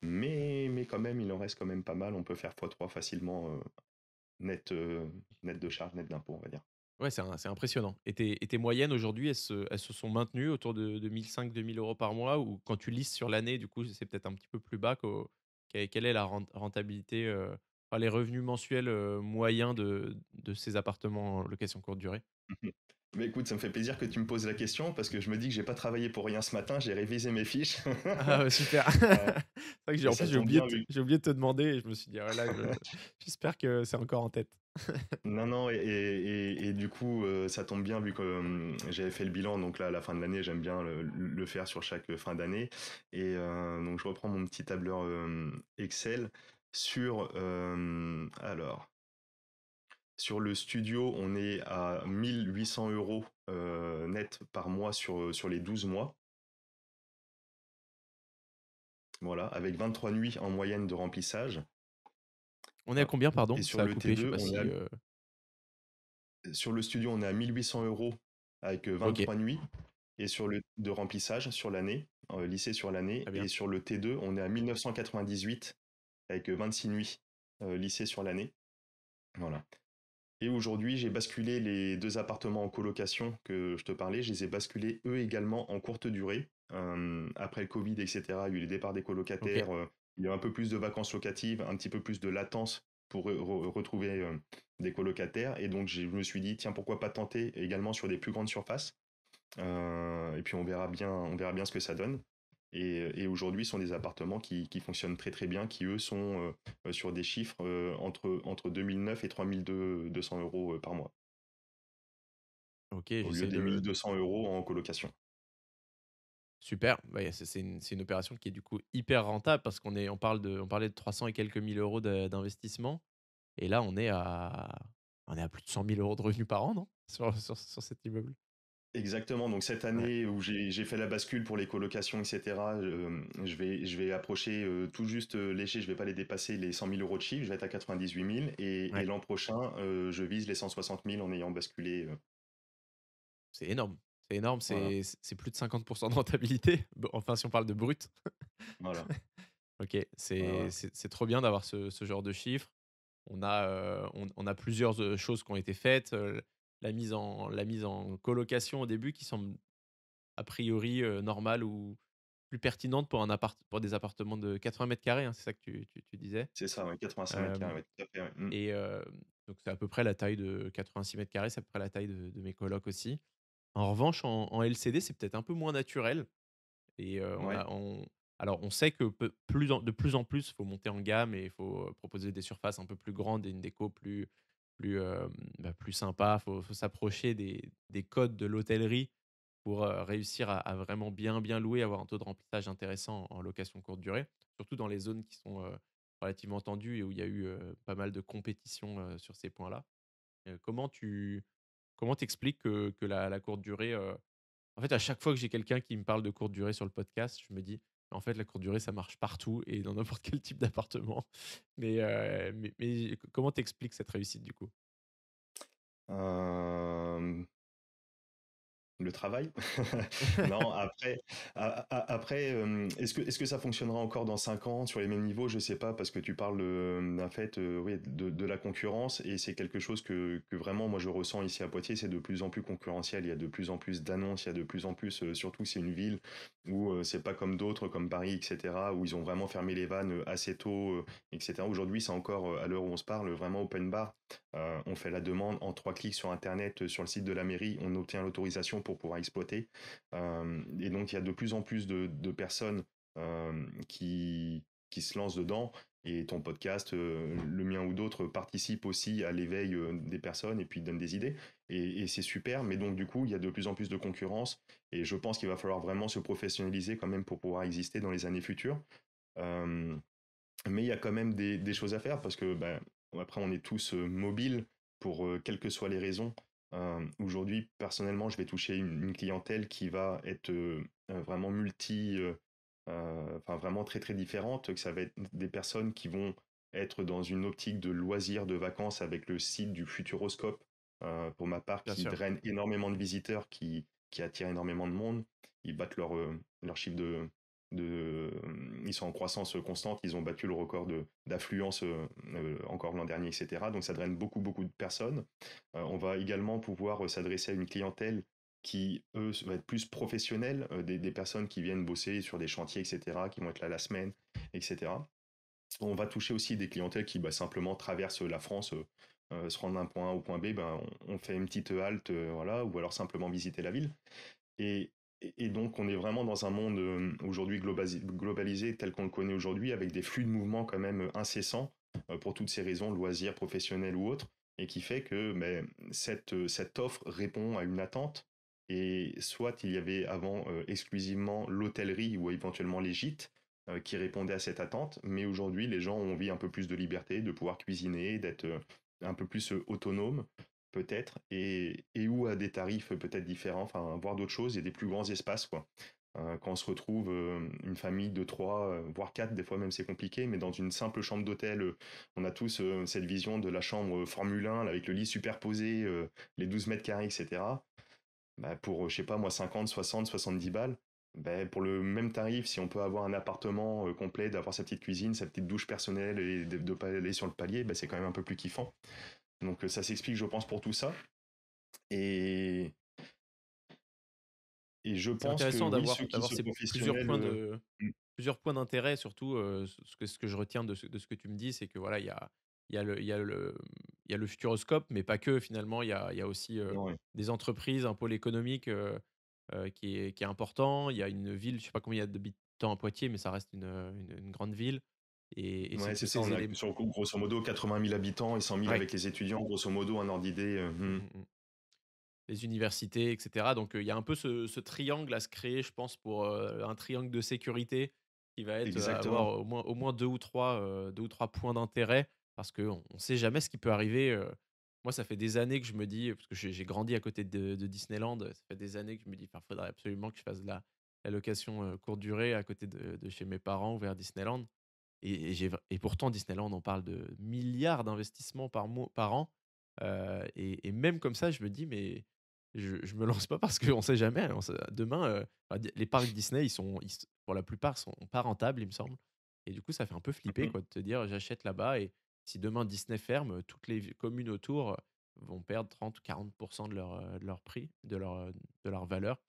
Mais quand même, il en reste quand même pas mal. On peut faire x3 facilement, net, net de charges, net d'impôts, on va dire. Ouais, c'est impressionnant et tes moyennes aujourd'hui, elles se sont maintenues autour de 1 500-2 000 € par mois ou quand tu lisses sur l'année, du coup, c'est peut-être un petit peu plus bas quelle est la rentabilité, enfin les revenus mensuels, moyens de ces appartements en location courte durée? Mais écoute, ça me fait plaisir que tu me poses la question parce que je me dis que j'ai pas travaillé pour rien ce matin, j'ai révisé mes fiches. Ah ouais, super. Euh, C'est vrai que j'ai et en ça plus, tombe bien vu. j'ai oublié de te demander et je me suis dit: «Ah ouais, là, j'espère que c'est encore en tête». Non, non, et du coup, ça tombe bien vu que j'avais fait le bilan, donc là, à la fin de l'année, j'aime bien le faire sur chaque fin d'année. Et donc, je reprends mon petit tableur Excel sur, sur le studio, on est à 1800 euros net par mois sur les 12 mois. Voilà, avec 23 nuits en moyenne de remplissage. On est à Hop. combien, Et pardon? sur Ça a le coupé, je sais T2, pas si, sur le studio, on est à 1800 euros avec OK, 23 nuits. Et sur le de remplissage sur l'année, lycée sur l'année. très Et bien. sur le T2, on est à 1998 avec 26 nuits lycée sur l'année. Voilà. Et aujourd'hui, j'ai basculé les deux appartements en colocation que je te parlais, je les ai basculés eux également en courte durée. Après le Covid, etc., il y a eu les départs des OK. colocataires, il y a eu un peu plus de vacances locatives, un petit peu plus de latence pour retrouver des colocataires. Et donc, je me suis dit, tiens, pourquoi pas tenter également sur des plus grandes surfaces. Et puis on verra bien ce que ça donne. Et aujourd'hui, ce sont des appartements qui fonctionnent très très bien, qui eux sont sur des chiffres entre 2009 et 3200 euros par mois, Ok, au lieu j'essaie des de. 1200 euros en colocation. Super. Ouais, c'est une opération qui est du coup hyper rentable parce on parlait de 300 et quelques mille euros d'investissement. Et là, on est à plus de 100 000 euros de revenus par an, non? Sur cet immeuble. Exactement, donc cette Ouais. année où j'ai fait la bascule pour les colocations, etc., je vais approcher tout juste léger, je vais pas les dépasser les 100 000 euros de chiffre, je vais être à 98 000, et Ouais. l'an prochain, je vise les 160 000 en ayant basculé. C'est énorme. C'est énorme. Voilà, C'est plus de 50% de rentabilité. Bon, enfin, si on parle de brut. voilà. Ok. Ouais, ouais. C'est trop bien d'avoir ce genre de chiffres. On a plusieurs choses qui ont été faites. La mise en colocation au début qui semble a priori normale ou plus pertinente pour des appartements de 80 mètres carrés, hein, c'est ça que tu disais. C'est ça, ouais, 85 mètres Euh, carrés, ouais, tout à fait. Ouais. Mm. et donc, c'est à peu près la taille de 86 mètres carrés, c'est à peu près la taille de mes colocs aussi. En revanche, en LCD, c'est peut-être un peu moins naturel. Et Ouais, alors, on sait que de plus en plus, il faut monter en gamme et il faut proposer des surfaces un peu plus grandes et une déco plus sympa. Il faut s'approcher des codes de l'hôtellerie pour réussir à vraiment bien louer, avoir un taux de remplissage intéressant en location courte durée, surtout dans les zones qui sont relativement tendues et où il y a eu pas mal de compétition sur ces points-là. Comment t'expliques que la courte durée, en fait, à chaque fois que j'ai quelqu'un qui me parle de courte durée sur le podcast, je me dis: «En fait, la courte durée, ça marche partout et dans n'importe quel type d'appartement». Mais comment t'expliques cette réussite, du coup? Euh, le travail. Non, après, est-ce que ça fonctionnera encore dans 5 ans sur les mêmes niveaux? Je sais pas, parce que tu parles d'un fait, oui, de la concurrence, et c'est quelque chose que vraiment moi je ressens ici à Poitiers. C'est de plus en plus concurrentiel, il y a de plus en plus d'annonces, il y a de plus en plus, surtout c'est une ville où c'est pas comme d'autres, comme Paris, etc., où ils ont vraiment fermé les vannes assez tôt, etc. Aujourd'hui, c'est encore, à l'heure où on se parle, vraiment open bar. On fait la demande en 3 clics sur Internet, sur le site de la mairie, on obtient l'autorisation pour pouvoir exploiter. Et donc il y a de plus en plus de personnes qui se lancent dedans. Et ton podcast, le mien ou d'autres, participent aussi à l'éveil des personnes et puis donnent des idées. Et c'est super, mais donc du coup, il y a de plus en plus de concurrence. Et je pense qu'il va falloir vraiment se professionnaliser quand même pour pouvoir exister dans les années futures. Euh, mais il y a quand même des choses à faire, parce que ben, après on est tous mobiles pour quelles que soient les raisons. Aujourd'hui, personnellement, je vais toucher une clientèle qui va être vraiment enfin vraiment très très différente, que ça va être des personnes qui vont être dans une optique de loisirs, de vacances, avec le site du Futuroscope, pour ma part, Bien qui sûr. draine énormément de visiteurs, qui attire énormément de monde. Ils battent leur chiffre ils sont en croissance constante, ils ont battu le record d'affluence encore l'an dernier, etc. Donc ça draine beaucoup, beaucoup de personnes. On va également pouvoir s'adresser à une clientèle qui, eux, va être plus professionnelle, des personnes qui viennent bosser sur des chantiers, etc., qui vont être là la semaine, etc. On va toucher aussi des clientèles qui simplement traversent la France, se rendre d'un point A au point B, on fait une petite halte, voilà, ou alors simplement visiter la ville. Et, et donc, on est vraiment dans un monde aujourd'hui globalisé tel qu'on le connaît aujourd'hui, avec des flux de mouvements quand même incessants, pour toutes ces raisons, loisirs, professionnels ou autres, et qui fait que cette offre répond à une attente. Et soit il y avait avant exclusivement l'hôtellerie ou éventuellement les gîtes qui répondaient à cette attente, mais aujourd'hui les gens ont envie un peu plus de liberté, de pouvoir cuisiner, d'être un peu plus autonome peut-être, et ou à des tarifs peut-être différents, enfin, voir d'autres choses et des plus grands espaces, quoi. Quand on se retrouve une famille de trois, voire quatre, des fois même c'est compliqué, mais dans une simple chambre d'hôtel, on a tous cette vision de la chambre Formule 1 là, avec le lit superposé, les 12 mètres carrés, etc. Bah, pour, je sais pas moi, 50, 60, 70 balles, bah, pour le même tarif, si on peut avoir un appartement complet, d'avoir sa petite cuisine, sa petite douche personnelle et de pas aller sur le palier, bah, c'est quand même un peu plus kiffant. Donc ça s'explique, je pense, pour tout ça. Et, et je C'est pense que intéressant oui, d'avoir ceux qui d'avoir se ces professionnels. Mm, plusieurs points d'intérêt, surtout ce que je retiens de ce que tu me dis, c'est que voilà, il y a le Futuroscope, mais pas que finalement, il y a aussi ouais, des entreprises, un pôle économique qui est important. Il y a une ville, je sais pas combien il y a d'habitants à Poitiers, mais ça reste une grande ville et c'est Ouais, tous c'est ça, ces on a éléments. sur grosso modo 80 000 habitants et 100 000 Ouais. avec les étudiants, grosso modo, un ordre d'idée. Mmh, mmh mh. Les universités et cetera, donc il y a un peu ce triangle à se créer, je pense, pour, un triangle de sécurité qui va être, avoir Exactement. au moins 2 ou 3 points d'intérêt parce qu'on ne sait jamais ce qui peut arriver, moi, ça fait des années que je me dis parce que j'ai grandi à côté de Disneyland, ça fait des années que je me dis: «Enfin, faudrait absolument que je fasse de la location, courte durée à côté de chez mes parents vers Disneyland» et pourtant Disneyland, on parle de milliards d'investissements par an, et même comme ça, je me dis: «Mais je me lance pas parce qu'on sait jamais, on sait demain, enfin, les parcs Disney, pour la plupart, sont pas rentables, il me semble et du coup, ça fait un peu flipper, Mhm. quoi, de te dire: «J'achète là-bas et si demain Disney ferme, toutes les communes autour, vont perdre 30 ou 40 de leur prix, de leur valeur»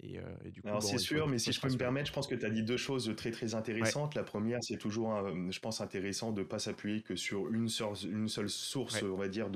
et du coup, Alors c'est bon, il faut sûr, mais faut si se je peux me rassurer, permettre, quoi. je pense que tu as dit deux choses très très Ouais, intéressantes. La première, c'est toujours, je pense, intéressant de ne pas s'appuyer que sur une seule source, ouais, on va dire,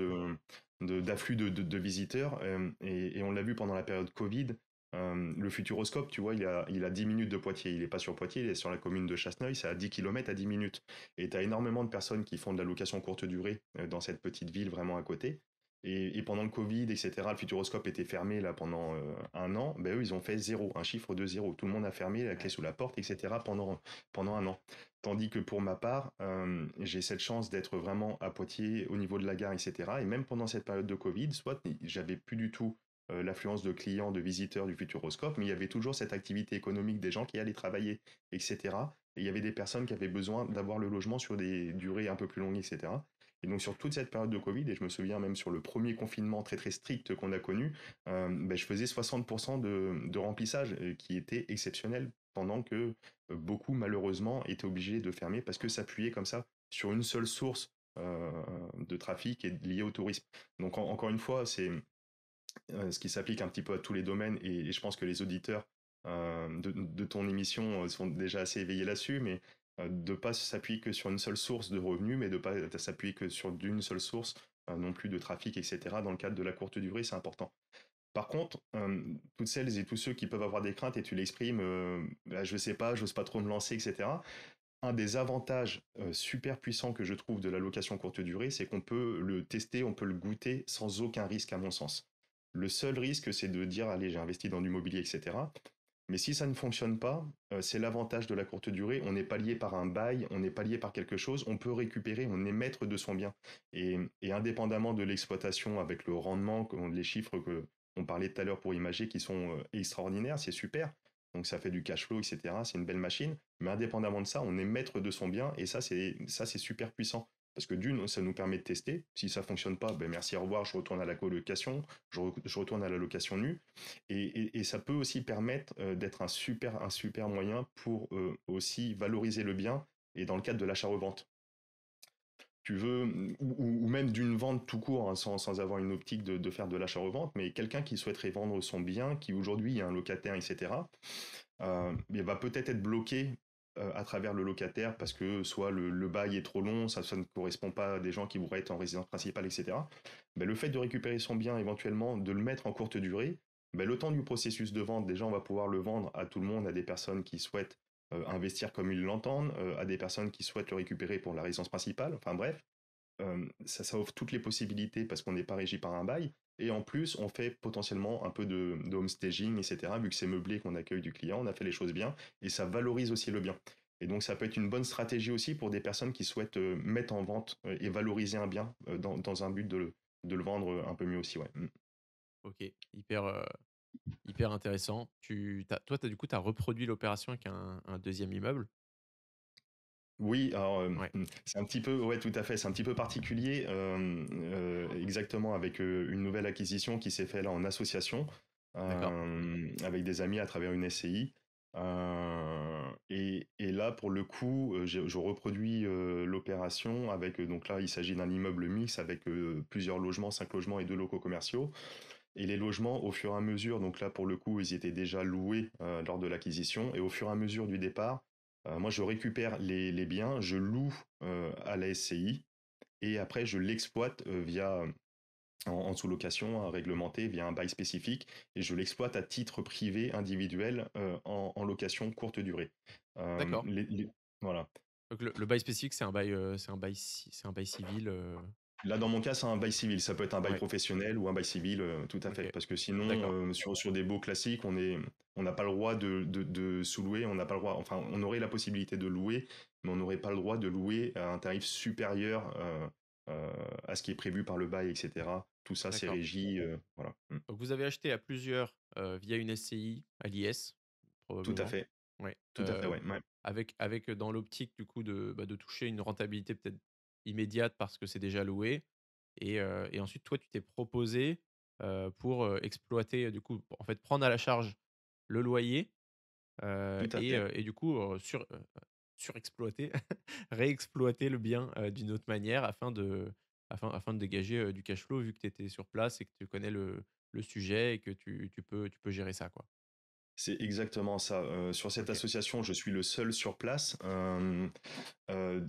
d'afflux de visiteurs. Et on l'a vu pendant la période Covid. Le Futuroscope, tu vois, il a 10 minutes de Poitiers. Il n'est pas sur Poitiers, il est sur la commune de Chasseneuil. C'est à 10 kilomètres à 10 minutes. Et tu as énormément de personnes qui font de la location courte durée dans cette petite ville vraiment à côté. Et pendant le Covid, etc., le Futuroscope était fermé là pendant un an. Ben eux, ils ont fait zéro, un chiffre de zéro. Tout le monde a fermé la clé ouais. sous la porte, etc., pendant un an. Tandis que pour ma part, j'ai cette chance d'être vraiment à Poitiers au niveau de la gare, etc. Et même pendant cette période de Covid, soit j'avais plus du tout l'affluence de clients, de visiteurs du Futuroscope, mais il y avait toujours cette activité économique des gens qui allaient travailler, etc. Et il y avait des personnes qui avaient besoin d'avoir le logement sur des durées un peu plus longues, etc. Et donc sur toute cette période de Covid, et je me souviens même sur le premier confinement très très strict qu'on a connu, ben, je faisais 60% de remplissage, qui était exceptionnel, pendant que beaucoup malheureusement étaient obligés de fermer parce que s'appuyer comme ça sur une seule source de trafic est liée au tourisme. Donc encore une fois, c'est ce qui s'applique un petit peu à tous les domaines, et je pense que les auditeurs de ton émission sont déjà assez éveillés là-dessus, mais de ne pas s'appuyer que sur une seule source de revenus, mais de ne pas s'appuyer que sur d'une seule source non plus de trafic, etc. Dans le cadre de la courte durée, c'est important. Par contre, toutes celles et tous ceux qui peuvent avoir des craintes, et tu l'exprimes, bah, je sais pas, j'ose pas trop me lancer, etc. Un des avantages super puissants que je trouve de la location courte durée, c'est qu'on peut le tester, on peut le goûter sans aucun risque, à mon sens. Le seul risque, c'est de dire, allez, j'ai investi dans l'immobilier, etc. Mais si ça ne fonctionne pas, c'est l'avantage de la courte durée. On n'est pas lié par un bail, on n'est pas lié par quelque chose. On peut récupérer, on est maître de son bien. Et indépendamment de l'exploitation, avec le rendement, les chiffres que on parlait tout à l'heure pour Imager, qui sont extraordinaires, c'est super. Donc ça fait du cash flow, etc. C'est une belle machine. Mais indépendamment de ça, on est maître de son bien, et ça c'est super puissant. Parce que d'une, ça nous permet de tester. Si ça fonctionne pas, ben merci, au revoir, je retourne à la colocation, je retourne à la location nue. Et ça peut aussi permettre d'être un super moyen pour aussi valoriser le bien, et dans le cadre de l'achat-revente. Tu veux, ou même d'une vente tout court, hein, sans avoir une optique de faire de l'achat-revente, mais quelqu'un qui souhaiterait vendre son bien, qui aujourd'hui a un locataire, etc., il va peut-être être bloqué à travers le locataire parce que soit le bail est trop long, ça ne correspond pas à des gens qui voudraient être en résidence principale, etc. Ben, le fait de récupérer son bien éventuellement, de le mettre en courte durée, ben, le temps du processus de vente, déjà on va pouvoir le vendre à tout le monde, à des personnes qui souhaitent investir comme ils l'entendent, à des personnes qui souhaitent le récupérer pour la résidence principale, enfin bref, ça offre toutes les possibilités parce qu'on n'est pas régi par un bail. Et en plus, on fait potentiellement un peu de homestaging, etc. Vu que c'est meublé, qu'on accueille du client, on a fait les choses bien, et ça valorise aussi le bien. Et donc, ça peut être une bonne stratégie aussi pour des personnes qui souhaitent mettre en vente et valoriser un bien dans un but de le vendre un peu mieux aussi. Ouais. Mm. OK, hyper intéressant. Toi, du coup, tu as reproduit l'opération avec un 2e immeuble? Oui, alors Ouais, c'est un petit peu, ouais, tout à fait, c'est un petit peu particulier, exactement, avec une nouvelle acquisition qui s'est fait là en association, d'accord. avec des amis à travers une SCI. Et là, pour le coup, je reproduis l'opération avec, donc là, il s'agit d'un immeuble mix avec plusieurs logements, 5 logements et 2 locaux commerciaux. Et les logements, au fur et à mesure, donc là, pour le coup, ils étaient déjà loués lors de l'acquisition, et au fur et à mesure du départ, moi, je récupère les biens, je loue à la SCI, et après, je l'exploite via en sous-location, réglementé via un bail spécifique, et je l'exploite à titre privé, individuel, en location courte durée. D'accord. Voilà. Donc le bail spécifique, c'est un bail civil. Là, dans mon cas, c'est un bail civil. Ça peut être un bail Ouais. professionnel ou un bail civil, tout à fait. Ok. Parce que sinon, D'accord. sur des baux classiques, on n'a pas le droit de sous-louer. On n'a pas le droit. Enfin, on aurait la possibilité de louer, mais on n'aurait pas le droit de louer à un tarif supérieur euh, à ce qui est prévu par le bail, etc. Tout ça, c'est D'accord. régi. Voilà. Donc vous avez acheté à plusieurs via une SCI à l'IS, Tout à probablement. fait. Ouais. Tout à fait, ouais. Ouais. Avec dans l'optique du coup de toucher une rentabilité peut-être immédiate parce que c'est déjà loué. Et ensuite, toi, tu t'es proposé pour exploiter, du coup, en fait, prendre à la charge le loyer Tout à fait. et du coup, surexploiter, réexploiter le bien d'une autre manière afin de dégager du cash flow vu que tu étais sur place et que tu connais le sujet et que tu peux gérer ça, quoi. C'est exactement ça. Sur cette Ok, association, je suis le seul sur place.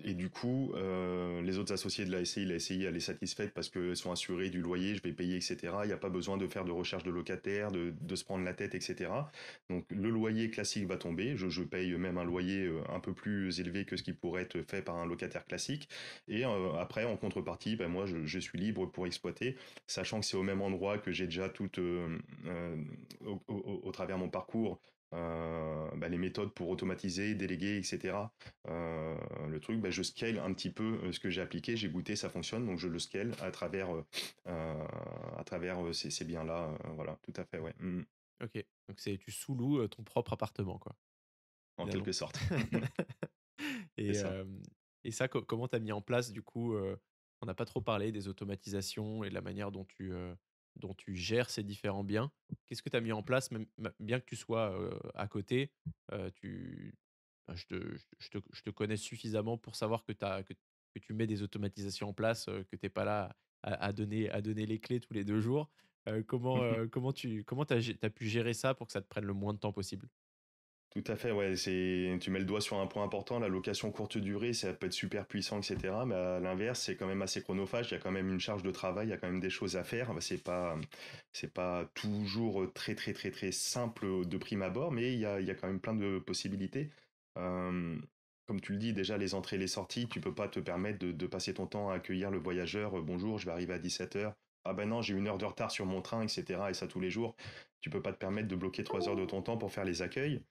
Et du coup, les autres associés de la SCI, elle est satisfaite parce qu'elles sont assurées du loyer, je vais payer, etc. Il n'y a pas besoin de faire de recherche de locataire, de se prendre la tête, etc. Donc le loyer classique va tomber. Je paye même un loyer un peu plus élevé que ce qui pourrait être fait par un locataire classique. Et après, en contrepartie, ben moi, je suis libre pour exploiter, sachant que c'est au même endroit que j'ai déjà tout euh, au travers de mon parcours. Les méthodes pour automatiser, déléguer, etc. Euh, le truc, je scale un petit peu ce que j'ai appliqué, j'ai goûté, ça fonctionne, donc je le scale à travers ces biens-là. Voilà, tout à fait, ouais. ok. Donc tu sous-loues ton propre appartement, quoi, En finalement. quelque sorte. C'est Et, ça. et ça, comment tu as mis en place, du coup, on n'a pas trop parlé des automatisations et de la manière dont tu gères ces différents biens. Qu'est-ce que tu as mis en place, même, bien que tu sois à côté, tu, enfin, je te connais suffisamment pour savoir que tu mets des automatisations en place, que tu n'es pas là à donner les clés tous les 2 jours. Comment t'as pu gérer ça pour que ça te prenne le moins de temps possible? Tout à fait, ouais, tu mets le doigt sur un point important, la location courte durée, ça peut être super puissant, etc. Mais à l'inverse, c'est quand même assez chronophage, il y a quand même une charge de travail, il y a quand même des choses à faire. C'est pas toujours très, très, très, très simple de prime abord, mais il y a quand même plein de possibilités. Euh, Comme tu le dis, déjà, les entrées et les sorties, tu peux pas te permettre de passer ton temps à accueillir le voyageur. Bonjour, je vais arriver à 17h. Ah ben non, j'ai une heure de retard sur mon train, etc. Et ça tous les jours. Tu peux pas te permettre de bloquer 3 heures de ton temps pour faire les accueils.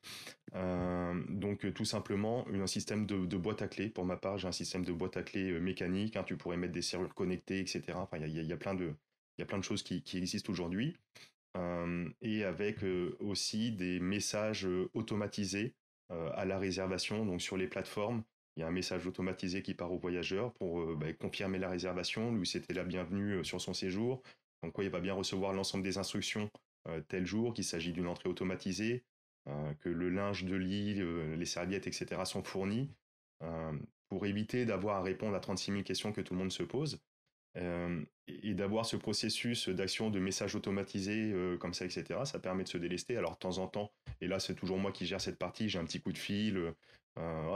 Tout simplement un système de boîte à clés. Pour ma part, j'ai un système de boîte à clés mécanique, hein, tu pourrais mettre des serrures connectées, etc. Enfin, il y a il y a plein de choses qui existent aujourd'hui. Et avec aussi des messages automatisés à la réservation. Donc sur les plateformes, il y a un message automatisé qui part au voyageur pour confirmer la réservation, lui c'était la bienvenue sur son séjour. Donc quoi, il va bien recevoir l'ensemble des instructions tel jour, qu'il s'agit d'une entrée automatisée, que le linge de lit, les serviettes, etc. sont fournis, euh, pour éviter d'avoir à répondre à 36 000 questions que tout le monde se pose. Et d'avoir ce processus d'action de messages automatisés comme ça, etc., ça permet de se délester. Alors, de temps en temps, et là, c'est toujours moi qui gère cette partie, j'ai un petit coup de fil,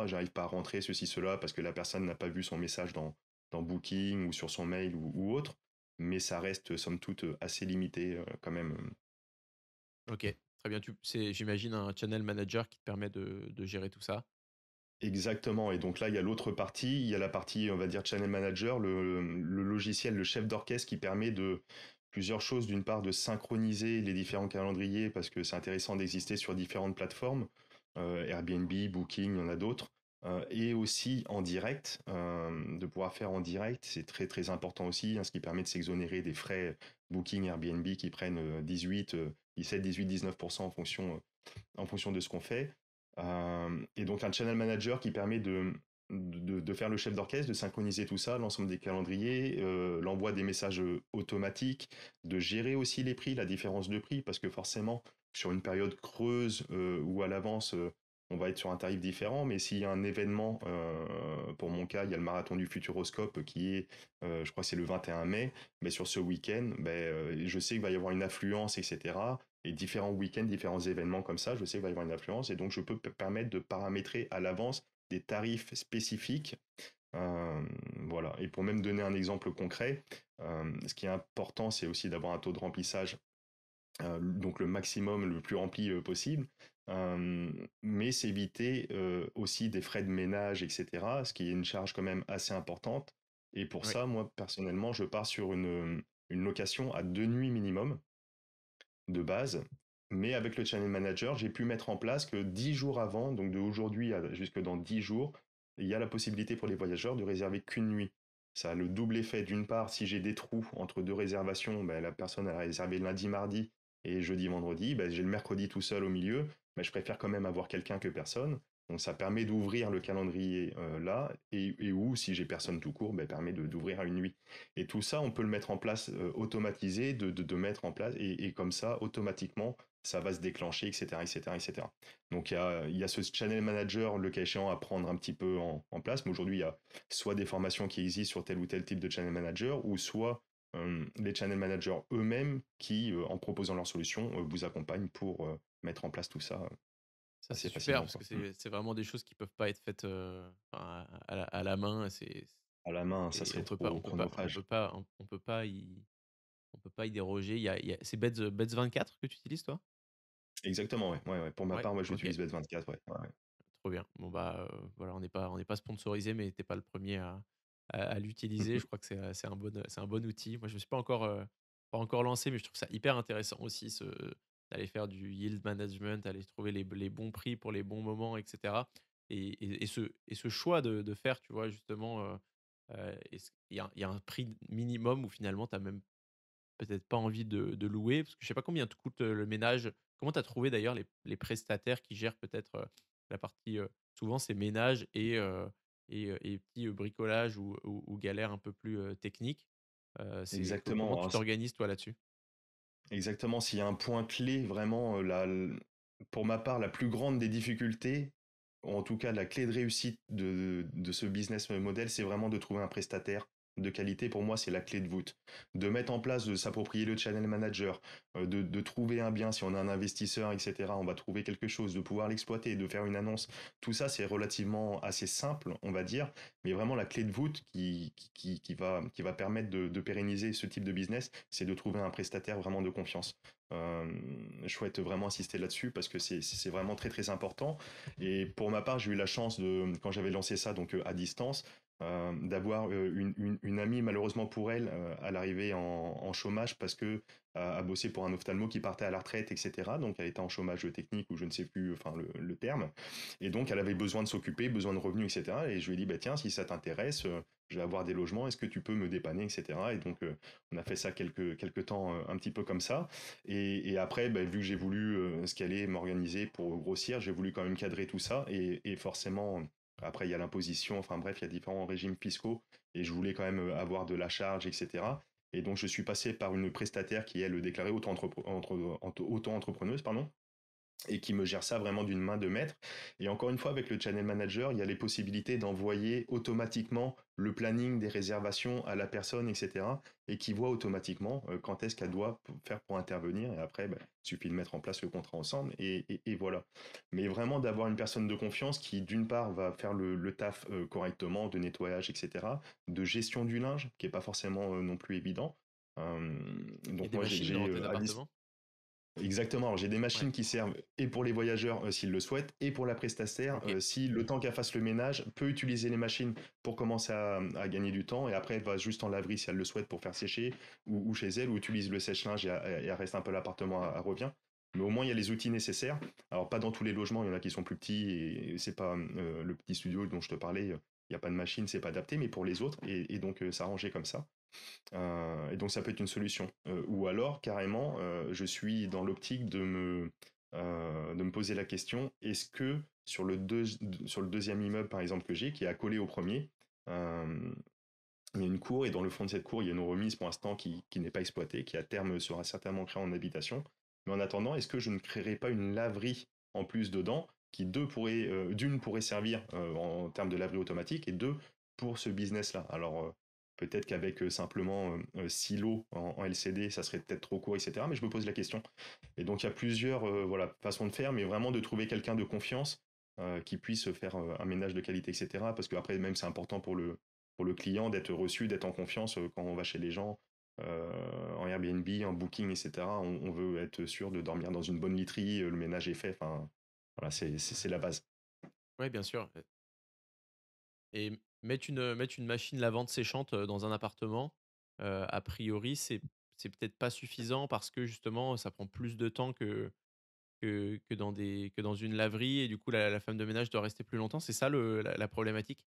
j'arrive pas à rentrer, ceci, cela, parce que la personne n'a pas vu son message dans Booking ou sur son mail ou autre, mais ça reste, somme toute, assez limité quand même. Ok, très bien. J'imagine, un channel manager qui te permet de gérer tout ça. Exactement. Et donc là, il y a l'autre partie, il y a la partie, on va dire, channel manager, le logiciel, le chef d'orchestre qui permet de plusieurs choses. D'une part, de synchroniser les différents calendriers parce que c'est intéressant d'exister sur différentes plateformes, Airbnb, Booking, il y en a d'autres. Et aussi en direct, de pouvoir faire en direct, c'est très très important aussi, hein, ce qui permet de s'exonérer des frais Booking, Airbnb qui prennent 18, 17, 18, 19% en fonction de ce qu'on fait. Et donc un channel manager qui permet de faire le chef d'orchestre, de synchroniser tout ça, l'ensemble des calendriers, l'envoi des messages automatiques, de gérer aussi les prix, la différence de prix, parce que forcément, sur une période creuse ou à l'avance, on va être sur un tarif différent, mais s'il y a un événement, pour mon cas, il y a le marathon du Futuroscope qui est, je crois que c'est le 21 mai, mais sur ce week-end, je sais qu'il va y avoir une affluence, etc. Et différents week-ends, différents événements comme ça, je sais qu'il va y avoir une affluence, et donc je peux permettre de paramétrer à l'avance des tarifs spécifiques Voilà. Et pour même donner un exemple concret, ce qui est important, c'est aussi d'avoir un taux de remplissage, donc le maximum, le plus rempli possible. Mais c'est éviter aussi des frais de ménage, etc., ce qui est une charge quand même assez importante. Et pour Oui, ça, moi, personnellement, je pars sur une location à 2 nuits minimum de base. Mais avec le Channel Manager, j'ai pu mettre en place que 10 jours avant, donc de aujourd'hui jusque dans 10 jours, il y a la possibilité pour les voyageurs de réserver qu'une nuit. Ça a le double effet. D'une part, si j'ai des trous entre deux réservations, ben, la personne a réservé lundi, mardi et jeudi, vendredi, ben, j'ai le mercredi tout seul au milieu, mais je préfère quand même avoir quelqu'un que personne. Donc ça permet d'ouvrir le calendrier là, et où, si j'ai personne tout court, ben, permet d'ouvrir à une nuit. Et tout ça, on peut le mettre en place, automatisé, de mettre en place, et comme ça, automatiquement, ça va se déclencher, etc., etc., etc. Donc il y a ce channel manager, le cas échéant, à prendre un petit peu en place, mais aujourd'hui, il y a soit des formations qui existent sur tel ou tel type de channel manager, ou soit les channel managers eux-mêmes qui, en proposant leur solution, vous accompagnent pour mettre en place tout ça ça c'est assez super facilement, parce que quoi. c'est vraiment des choses qui peuvent pas être faites enfin, à la main. À la main, ça Et serait trop chronophage. on peut pas y déroger. C'est Beds 24 que tu utilises toi? Exactement, ouais, ouais, ouais. Pour ma Ouais, part, moi, ok, j'utilise Bet24, ouais, ouais, ouais. trop bien. Bon bah voilà, on n'est pas sponsorisé, mais t'es pas le premier à l'utiliser. Je crois que c'est un bon outil. Moi, je me suis pas encore lancé, mais je trouve ça hyper intéressant aussi d'aller faire du yield management, aller trouver les bons prix pour les bons moments, etc. Et ce choix de faire, tu vois, justement, il y a un prix minimum où finalement tu as même peut-être pas envie de louer, parce que je sais pas combien te coûte le ménage. Comment tu as trouvé d'ailleurs les prestataires qui gèrent peut-être la partie, souvent c'est ménage et petits bricolage ou galères un peu plus techniques. Exactement. Comment tu Alors, t'organises toi là-dessus? exactement, s'il y a un point clé vraiment, pour ma part, la plus grande des difficultés, ou en tout cas la clé de réussite de ce business model, c'est vraiment de trouver un prestataire de qualité. Pour moi, c'est la clé de voûte. De mettre en place, de s'approprier le channel manager, de trouver un bien, si on a un investisseur, etc., on va trouver quelque chose, de pouvoir l'exploiter, de faire une annonce. Tout ça, c'est relativement assez simple, on va dire, mais vraiment la clé de voûte qui va permettre de pérenniser ce type de business, c'est de trouver un prestataire vraiment de confiance. Euh, je souhaite vraiment insister là-dessus parce que c'est vraiment très très important. Et pour ma part, j'ai eu la chance quand j'avais lancé ça donc à distance, d'avoir une amie, malheureusement pour elle, à l'arrivée en chômage parce que a bossé pour un ophtalmo qui partait à la retraite, etc. Donc elle était en chômage technique, ou je ne sais plus, enfin le terme. Et donc elle avait besoin de s'occuper, besoin de revenus, etc. Et je lui ai dit, bah, tiens, si ça t'intéresse, je vais avoir des logements, est-ce que tu peux me dépanner, etc. Et donc on a fait ça quelques temps, un petit peu comme ça. Et après, bah, vu que j'ai voulu scaler, m'organiser pour grossir, j'ai voulu quand même cadrer tout ça. Et forcément, après, il y a l'imposition, enfin bref, il y a différents régimes fiscaux. Et je voulais quand même avoir de la charge, etc. Et donc, je suis passé par une prestataire qui, elle, déclarée auto-entrepreneuse, pardon, et qui me gère ça vraiment d'une main de maître. Et encore une fois, avec le Channel Manager, il y a les possibilités d'envoyer automatiquement le planning des réservations à la personne, etc. Et qui voit automatiquement quand est-ce qu'elle doit faire pour intervenir. Et après, bah, il suffit de mettre en place le contrat ensemble, et voilà. Mais vraiment d'avoir une personne de confiance qui, d'une part, va faire le taf correctement, de nettoyage, etc. De gestion du linge, qui n'est pas forcément non plus évident. Euh, Il y a donc des moi, machines dans tes appartements? exactement. Alors, j'ai des Ouais, machines qui servent et pour les voyageurs s'ils le souhaitent, et pour la prestataire OK. si le temps qu'elle fasse le ménage peut utiliser les machines pour commencer à gagner du temps, et après elle va juste en laverie si elle le souhaite pour faire sécher, ou chez elle, ou utilise le sèche-linge, et elle reste un peu l'appartement à revient. Mais au moins il y a les outils nécessaires. Alors pas dans tous les logements, il y en a qui sont plus petits et c'est pas le petit studio dont je te parlais. Il n'y a pas de machine, c'est pas adapté, mais pour les autres, et donc s'arranger comme ça. Et donc ça peut être une solution. Ou alors carrément, je suis dans l'optique de me poser la question, est-ce que sur le deuxième immeuble par exemple que j'ai, qui est accolé au premier, euh, il y a une cour, et dans le fond de cette cour, il y a une remise pour l'instant qui n'est pas exploitée, qui à terme sera certainement créée en habitation. Mais en attendant, est-ce que je ne créerai pas une laverie en plus dedans, qui d'une pourrait servir en termes de laverie automatique, et deux pour ce business-là. Alors peut-être qu'avec simplement silo en LCD, ça serait peut-être trop court, etc. Mais je me pose la question. Et donc il y a plusieurs voilà, façons de faire, mais vraiment de trouver quelqu'un de confiance qui puisse faire un ménage de qualité, etc. Parce qu'après, même, c'est important pour le client d'être reçu, d'être en confiance quand on va chez les gens, en Airbnb, en Booking, etc. On veut être sûr de dormir dans une bonne literie, le ménage est fait. Enfin, voilà, c'est la base. Ouais, bien sûr. Et mettre une machine lavante séchante, dans un appartement, a priori, c'est peut-être pas suffisant parce que justement, ça prend plus de temps que dans une laverie et du coup, la femme de ménage doit rester plus longtemps. C'est ça la problématique?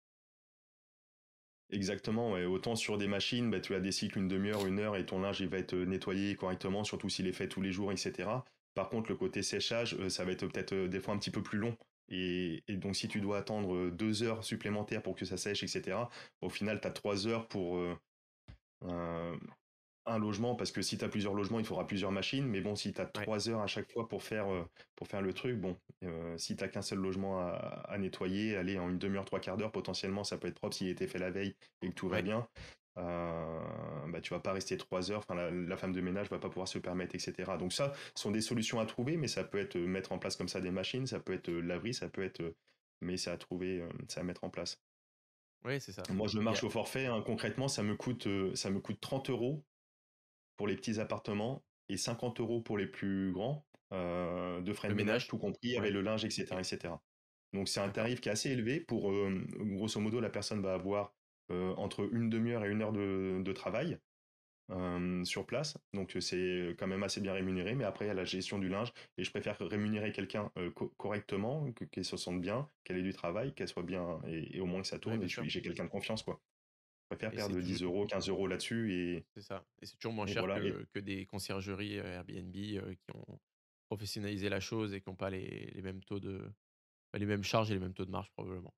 Exactement, ouais. Autant sur des machines, bah, tu as des cycles une demi-heure, une heure, et ton linge il va être nettoyé correctement, surtout s'il est fait tous les jours, etc. Par contre, le côté séchage, ça va être peut-être des fois un petit peu plus long. Et donc, si tu dois attendre 2 heures supplémentaires pour que ça sèche, etc., au final, tu as 3 heures pour euh, un logement, parce que si tu as plusieurs logements, il faudra plusieurs machines. Mais bon, si tu as Ouais, 3 heures à chaque fois pour faire le truc, bon, si tu qu'un seul logement à nettoyer, aller en une demi-heure, trois quarts d'heure, potentiellement, ça peut être propre s'il a été fait la veille et que tout va ouais, bien. Bah, tu vas pas rester 3 heures, enfin, la femme de ménage va pas pouvoir se permettre, etc. Donc ça, ce sont des solutions à trouver, mais ça peut être mettre en place comme ça des machines, ça peut être laverie, ça peut être... mais c'est à trouver, c'est à mettre en place. ouais, c'est ça. Moi, je Il y a marche au forfait, hein. Concrètement, ça me coûte 30 euros pour les petits appartements et 50 euros pour les plus grands, de frais le de ménage, ménage? tout compris avec Ouais, le linge, etc. OK, etc. Donc c'est un d'accord. tarif qui est assez élevé pour, grosso modo, la personne va avoir entre une demi-heure et une heure de travail sur place. Donc c'est quand même assez bien rémunéré, mais après il y a la gestion du linge et je préfère rémunérer quelqu'un correctement, qu'elle se sente bien, qu'elle ait du travail, qu'elle soit bien et au moins que ça Ouais, tourne et bien sûr. j'ai quelqu'un de confiance, quoi. Je préfère Et c'est perdre toujours 10 euros, 15 euros là-dessus c'est ça et c'est toujours moins et cher voilà. que des conciergeries, Airbnb, qui ont professionnalisé la chose et qui ont pas les mêmes taux de les mêmes charges et les mêmes taux de marge probablement.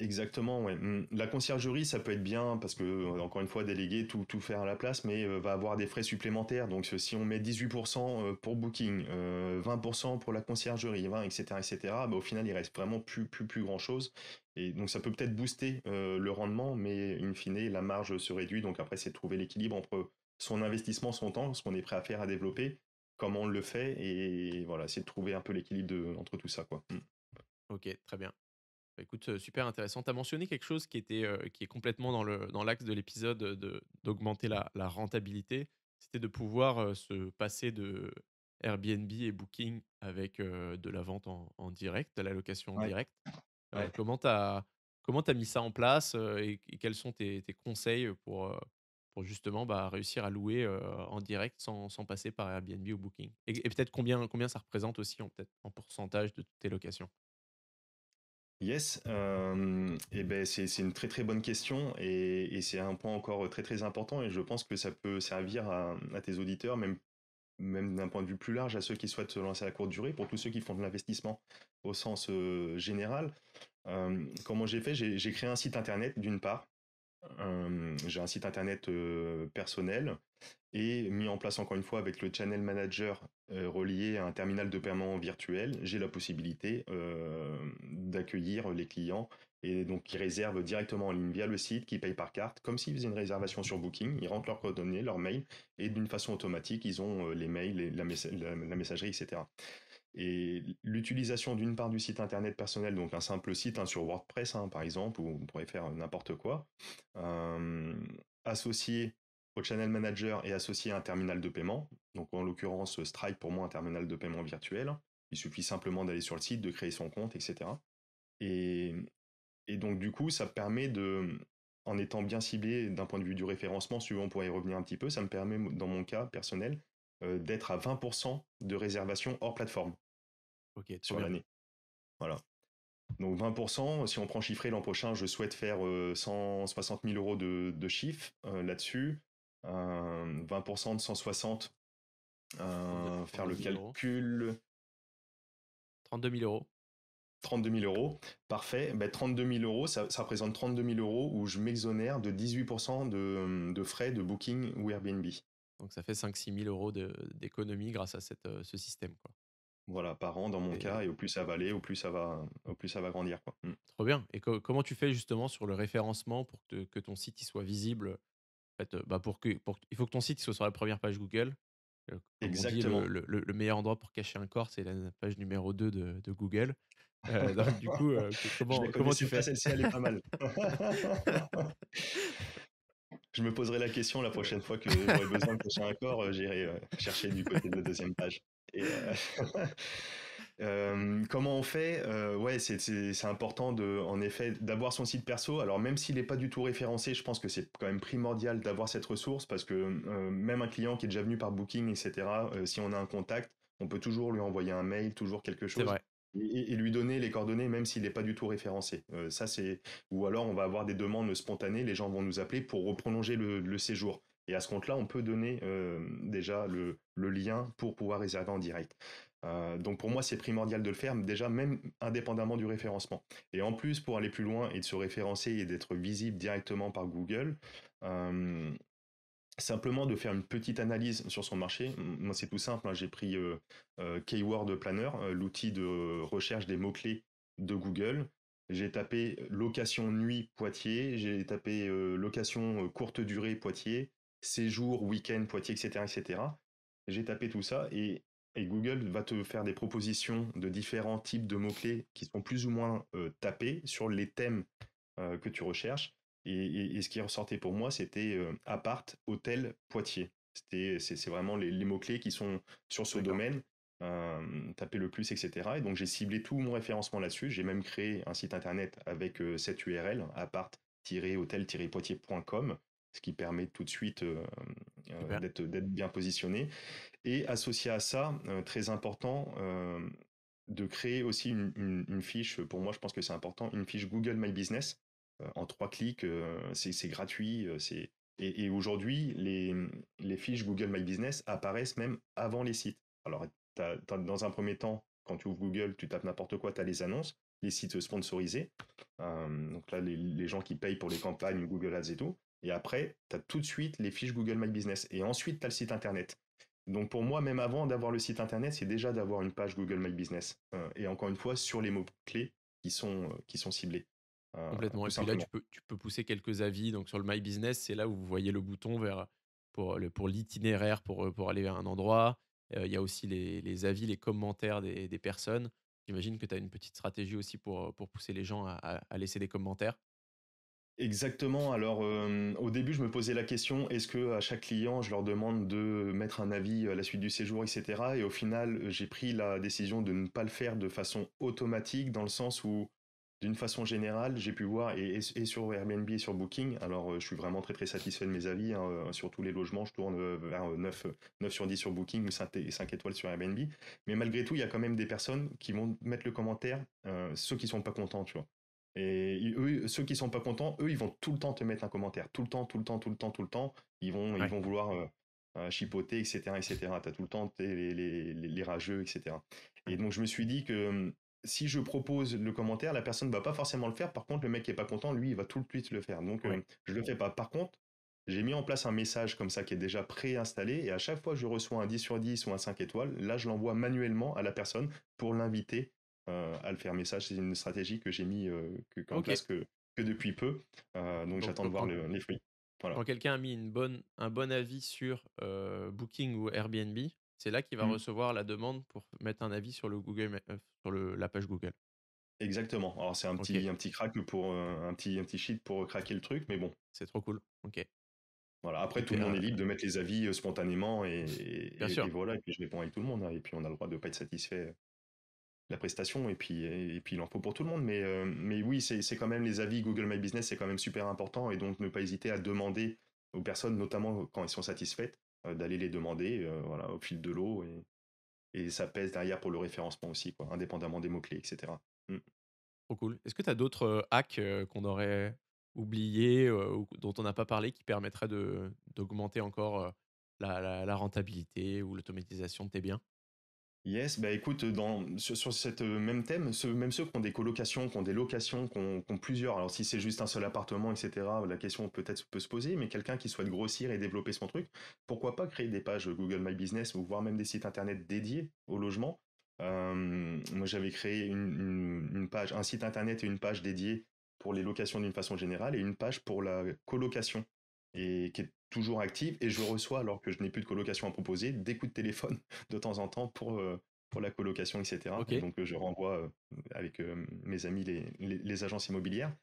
Exactement, ouais. La conciergerie, ça peut être bien parce que, encore une fois, déléguer, tout faire à la place, mais va avoir des frais supplémentaires. Donc, si on met 18% pour Booking, 20% pour la conciergerie, 20, etc., etc., bah, au final, il reste vraiment plus grand-chose. Et donc, ça peut peut-être booster le rendement, mais in fine, la marge se réduit. Donc, après, c'est de trouver l'équilibre entre son investissement, son temps, ce qu'on est prêt à faire, à développer, comment on le fait, et voilà, c'est de trouver un peu l'équilibre entre tout ça, quoi. OK, très bien. Bah, écoute, super intéressant. Tu as mentionné quelque chose qui est complètement dans l'axe de l'épisode, d'augmenter la rentabilité. C'était de pouvoir, se passer de Airbnb et Booking avec, de la vente en direct, de la location en Ouais, direct. ouais. Comment tu as mis ça en place, et quels sont tes conseils, pour justement, bah, réussir à louer, en direct sans passer par Airbnb ou Booking? Et peut-être combien ça représente aussi en pourcentage de toutes tes locations? Yes, et ben c'est une très très bonne question et c'est un point encore très très important et je pense que ça peut servir à tes auditeurs, même d'un point de vue plus large, à ceux qui souhaitent se lancer à courte durée, pour tous ceux qui font de l'investissement au sens général. Comment j'ai fait? J'ai créé un site internet d'une part. J'ai un site internet personnel et mis en place encore une fois avec le channel manager relié à un terminal de paiement virtuel, j'ai la possibilité d'accueillir les clients et donc qui réservent directement en ligne via le site, qui payent par carte, comme s'ils faisaient une réservation sur Booking, ils rentrent leurs coordonnées, leur mail, et d'une façon automatique, ils ont les mails, la messagerie, etc. Et l'utilisation d'une part du site internet personnel, donc un simple site hein, sur WordPress hein, par exemple, où on pourrait faire n'importe quoi, euh, associé au channel manager et associé à un terminal de paiement, donc en l'occurrence Stripe pour moi un terminal de paiement virtuel, il suffit simplement d'aller sur le site, de créer son compte, etc. Et, et donc du coup ça permet en étant bien ciblé d'un point de vue du référencement, suivant on pourrait y revenir un petit peu, ça me permet dans mon cas personnel d'être à 20% de réservation hors plateforme OK, trop sur bien. l'année. Voilà. Donc 20%, si on prend chiffré l'an prochain, je souhaite faire 160 000 euros de chiffre là-dessus. 20% de 160, Ça veut dire faire le 32 000 €. calcul, 32 000 €. 32 000 euros. Parfait. Ben, 32 000 euros, ça représente 32 000 euros où je m'exonère de 18% de frais de booking ou Airbnb. Donc ça fait 5 000 6 000 € d'économie grâce à ce système, quoi. Voilà, par an dans mon cas, Et et au plus ça va aller, au plus ça va grandir, quoi. trop bien. Et comment tu fais justement sur le référencement pour que ton site il soit visible? En fait, bah, il faut que ton site il soit sur la première page Google. Comme on dit, Exactement. le meilleur endroit pour cacher un corps, c'est la page numéro 2 de Google. Donc du coup, Je la comment tu connaissais pas, fais? celle-ci, elle est pas mal. Je me poserai la question la prochaine fois que j'aurai besoin de cacher un corps, j'irai chercher du côté de la deuxième page. Et comment on fait? Ouais, c'est important en effet, d'avoir son site perso. Alors même s'il n'est pas du tout référencé, je pense que c'est quand même primordial d'avoir cette ressource parce que même un client qui est déjà venu par Booking, etc., si on a un contact, on peut toujours lui envoyer un mail, toujours quelque C'est chose. vrai. Et lui donner les coordonnées même s'il n'est pas du tout référencé. Ou alors on va avoir des demandes spontanées, les gens vont nous appeler pour prolonger le séjour. Et à ce compte-là, on peut donner déjà le lien pour pouvoir réserver en direct. Donc pour moi, c'est primordial de le faire, déjà même indépendamment du référencement. Et en plus, pour aller plus loin et de se référencer et d'être visible directement par Google, euh, simplement de faire une petite analyse sur son marché. Moi, c'est tout simple, hein. J'ai pris Keyword Planner, l'outil de recherche des mots-clés de Google. J'ai tapé location nuit Poitiers, j'ai tapé location courte durée Poitiers, séjour week-end Poitiers, etc., etc. J'ai tapé tout ça et Google va te faire des propositions de différents types de mots-clés qui sont plus ou moins tapés sur les thèmes que tu recherches. Et ce qui ressortait pour moi, c'était appart, hôtel, Poitiers. C'est vraiment les mots-clés qui sont sur ce D'accord. domaine, taper le plus, etc. Et donc j'ai ciblé tout mon référencement là-dessus. J'ai même créé un site internet avec cette URL, appart-hôtel-poitiers.com, ce qui permet tout de suite Super. d'être bien positionné. Et associé à ça, très important, de créer aussi une fiche, pour moi je pense que c'est important, une fiche Google My Business en 3 clics, c'est gratuit. Et aujourd'hui, les fiches Google My Business apparaissent même avant les sites. Alors, dans un premier temps, quand tu ouvres Google, tu tapes n'importe quoi, tu as les annonces, les sites sponsorisés. Donc là, les gens qui payent pour les campagnes, Google Ads et tout. Et après, tu as tout de suite les fiches Google My Business. Et ensuite, tu as le site internet. Donc pour moi, même avant d'avoir le site internet, c'est déjà d'avoir une page Google My Business. Et encore une fois, sur les mots-clés qui sont ciblés. Complètement. Tout Et puis là, simplement. tu peux pousser quelques avis. Donc sur le My Business, c'est là où vous voyez le bouton vers pour l'itinéraire pour aller vers un endroit. Il y a aussi les avis, les commentaires des personnes. J'imagine que tu as une petite stratégie aussi pour pousser les gens à laisser des commentaires. Exactement. Alors, au début, je me posais la question, est-ce que à chaque client, je leur demande de mettre un avis à la suite du séjour, etc. Et au final, j'ai pris la décision de ne pas le faire de façon automatique, dans le sens où, d'une façon générale, j'ai pu voir, et sur Airbnb et sur Booking, alors je suis vraiment très très satisfait de mes avis, hein, sur tous les logements, je tourne vers 9 sur 10 sur Booking ou 5 étoiles sur Airbnb. Mais malgré tout, il y a quand même des personnes qui vont mettre le commentaire, ceux qui sont pas contents, tu vois. Et eux, ceux qui sont pas contents, eux, ils vont tout le temps te mettre un commentaire. Tout le temps, tout le temps, tout le temps, tout le temps. Ils Ouais. vont vouloir chipoter, etc., etc. T'as tout le temps les rageux, etc. Et Ouais. donc, je me suis dit que si je propose le commentaire, la personne ne va pas forcément le faire. Par contre, le mec qui est pas content, lui, il va tout de suite le faire. Donc, Ouais. je le fais pas. Par contre, j'ai mis en place un message comme ça qui est déjà préinstallé. Et à chaque fois que je reçois un 10 sur 10 ou un 5 étoiles, là, je l'envoie manuellement à la personne pour l'inviter à le faire. Mais ça, c'est une stratégie que j'ai mis en Ok. place que depuis peu. Donc Donc j'attends de voir les fruits. Voilà. quand quelqu'un a mis un bon avis sur Booking ou Airbnb, c'est là qu'il va Mm. recevoir la demande pour mettre un avis sur le sur la page Google. Exactement. Alors c'est Ok. un petit crack pour un petit sheet pour craquer le truc, mais bon. C'est trop cool. Ok. Voilà. Après, tout le Super. monde est libre de mettre les avis spontanément Bien et sûr. voilà. Et puis je réponds avec tout le monde, hein. Et puis on a le droit de ne pas être satisfait de la prestation et puis il en faut pour tout le monde. Mais oui, c'est quand même les avis Google My Business, c'est quand même super important et donc ne pas hésiter à demander aux personnes, notamment quand elles sont satisfaites, d'aller les demander voilà, au fil de l'eau et ça pèse derrière pour le référencement aussi, quoi, indépendamment des mots-clés, etc. Mm. Trop cool. Est-ce que tu as d'autres, hacks, qu'on aurait oubliés, ou dont on n'a pas parlé qui permettraient d'augmenter encore, la rentabilité ou l'automatisation de tes biens? Yes, bah écoute, sur cette même thème, même ceux qui ont des colocations, qui ont des locations, qui ont plusieurs, alors si c'est juste un seul appartement, etc., la question peut-être peut se poser, mais quelqu'un qui souhaite grossir et développer son truc, pourquoi pas créer des pages Google My Business ou voire même des sites internet dédiés au logement. Moi j'avais créé une page, un site internet et une page dédiée pour les locations d'une façon générale et une page pour la colocation et qui est toujours active et je reçois alors que je n'ai plus de colocation à proposer des coups de téléphone de temps en temps pour la colocation, etc. Ok, Et donc, je renvoie avec mes amis les agences immobilières.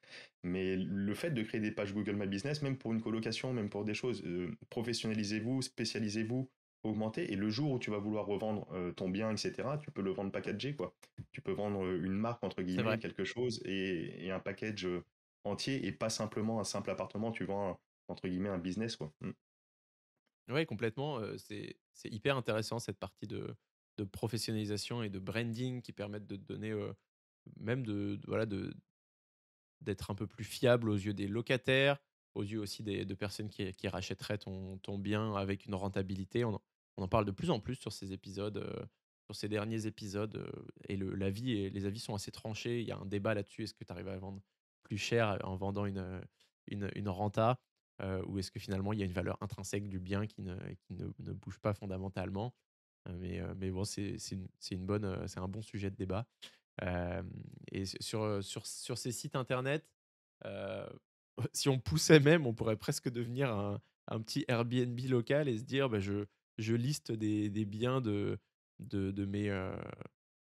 Mais le fait de créer des pages Google My Business, même pour une colocation, même pour des choses, professionnalisez-vous, spécialisez-vous, augmentez. Et le jour où tu vas vouloir revendre ton bien, etc., tu peux le vendre packagé, quoi. Tu peux vendre une marque, entre c'est guillemets, vrai. quelque chose, et un package entier, et pas simplement un simple appartement. Tu vends, entre guillemets, un business, quoi. Mm. Ouais, complètement. C'est hyper intéressant cette partie de professionnalisation et de branding qui permettent de te donner, même voilà, d'être un peu plus fiable aux yeux des locataires, aux yeux aussi de personnes qui rachèteraient ton bien avec une rentabilité. On en parle de plus en plus sur ces épisodes, sur ces derniers épisodes, et les avis sont assez tranchés. Il y a un débat là-dessus. Est-ce que tu arrives à vendre plus cher en vendant une renta, ou est-ce que finalement il y a une valeur intrinsèque du bien qui ne bouge pas fondamentalement? Mais bon, c'est un bon sujet de débat. Hem et sur ces sites internet, heu, si on poussait même, on pourrait presque devenir un petit Airbnb local et se dire: «Bah, je liste des biens de mes,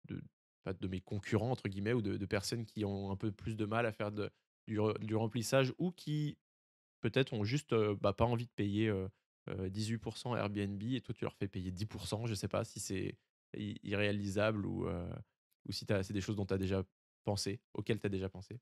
de pas de mes «concurrents» entre guillemets ou de personnes qui ont un peu plus de mal à faire du remplissage ou qui peut-être ont juste, bah, pas envie de payer, 18 Airbnb et toi tu leur fais payer 10. Je sais pas si c'est irréalisable ou si c'est des choses dont tu as déjà pensé, auxquelles tu as déjà pensé?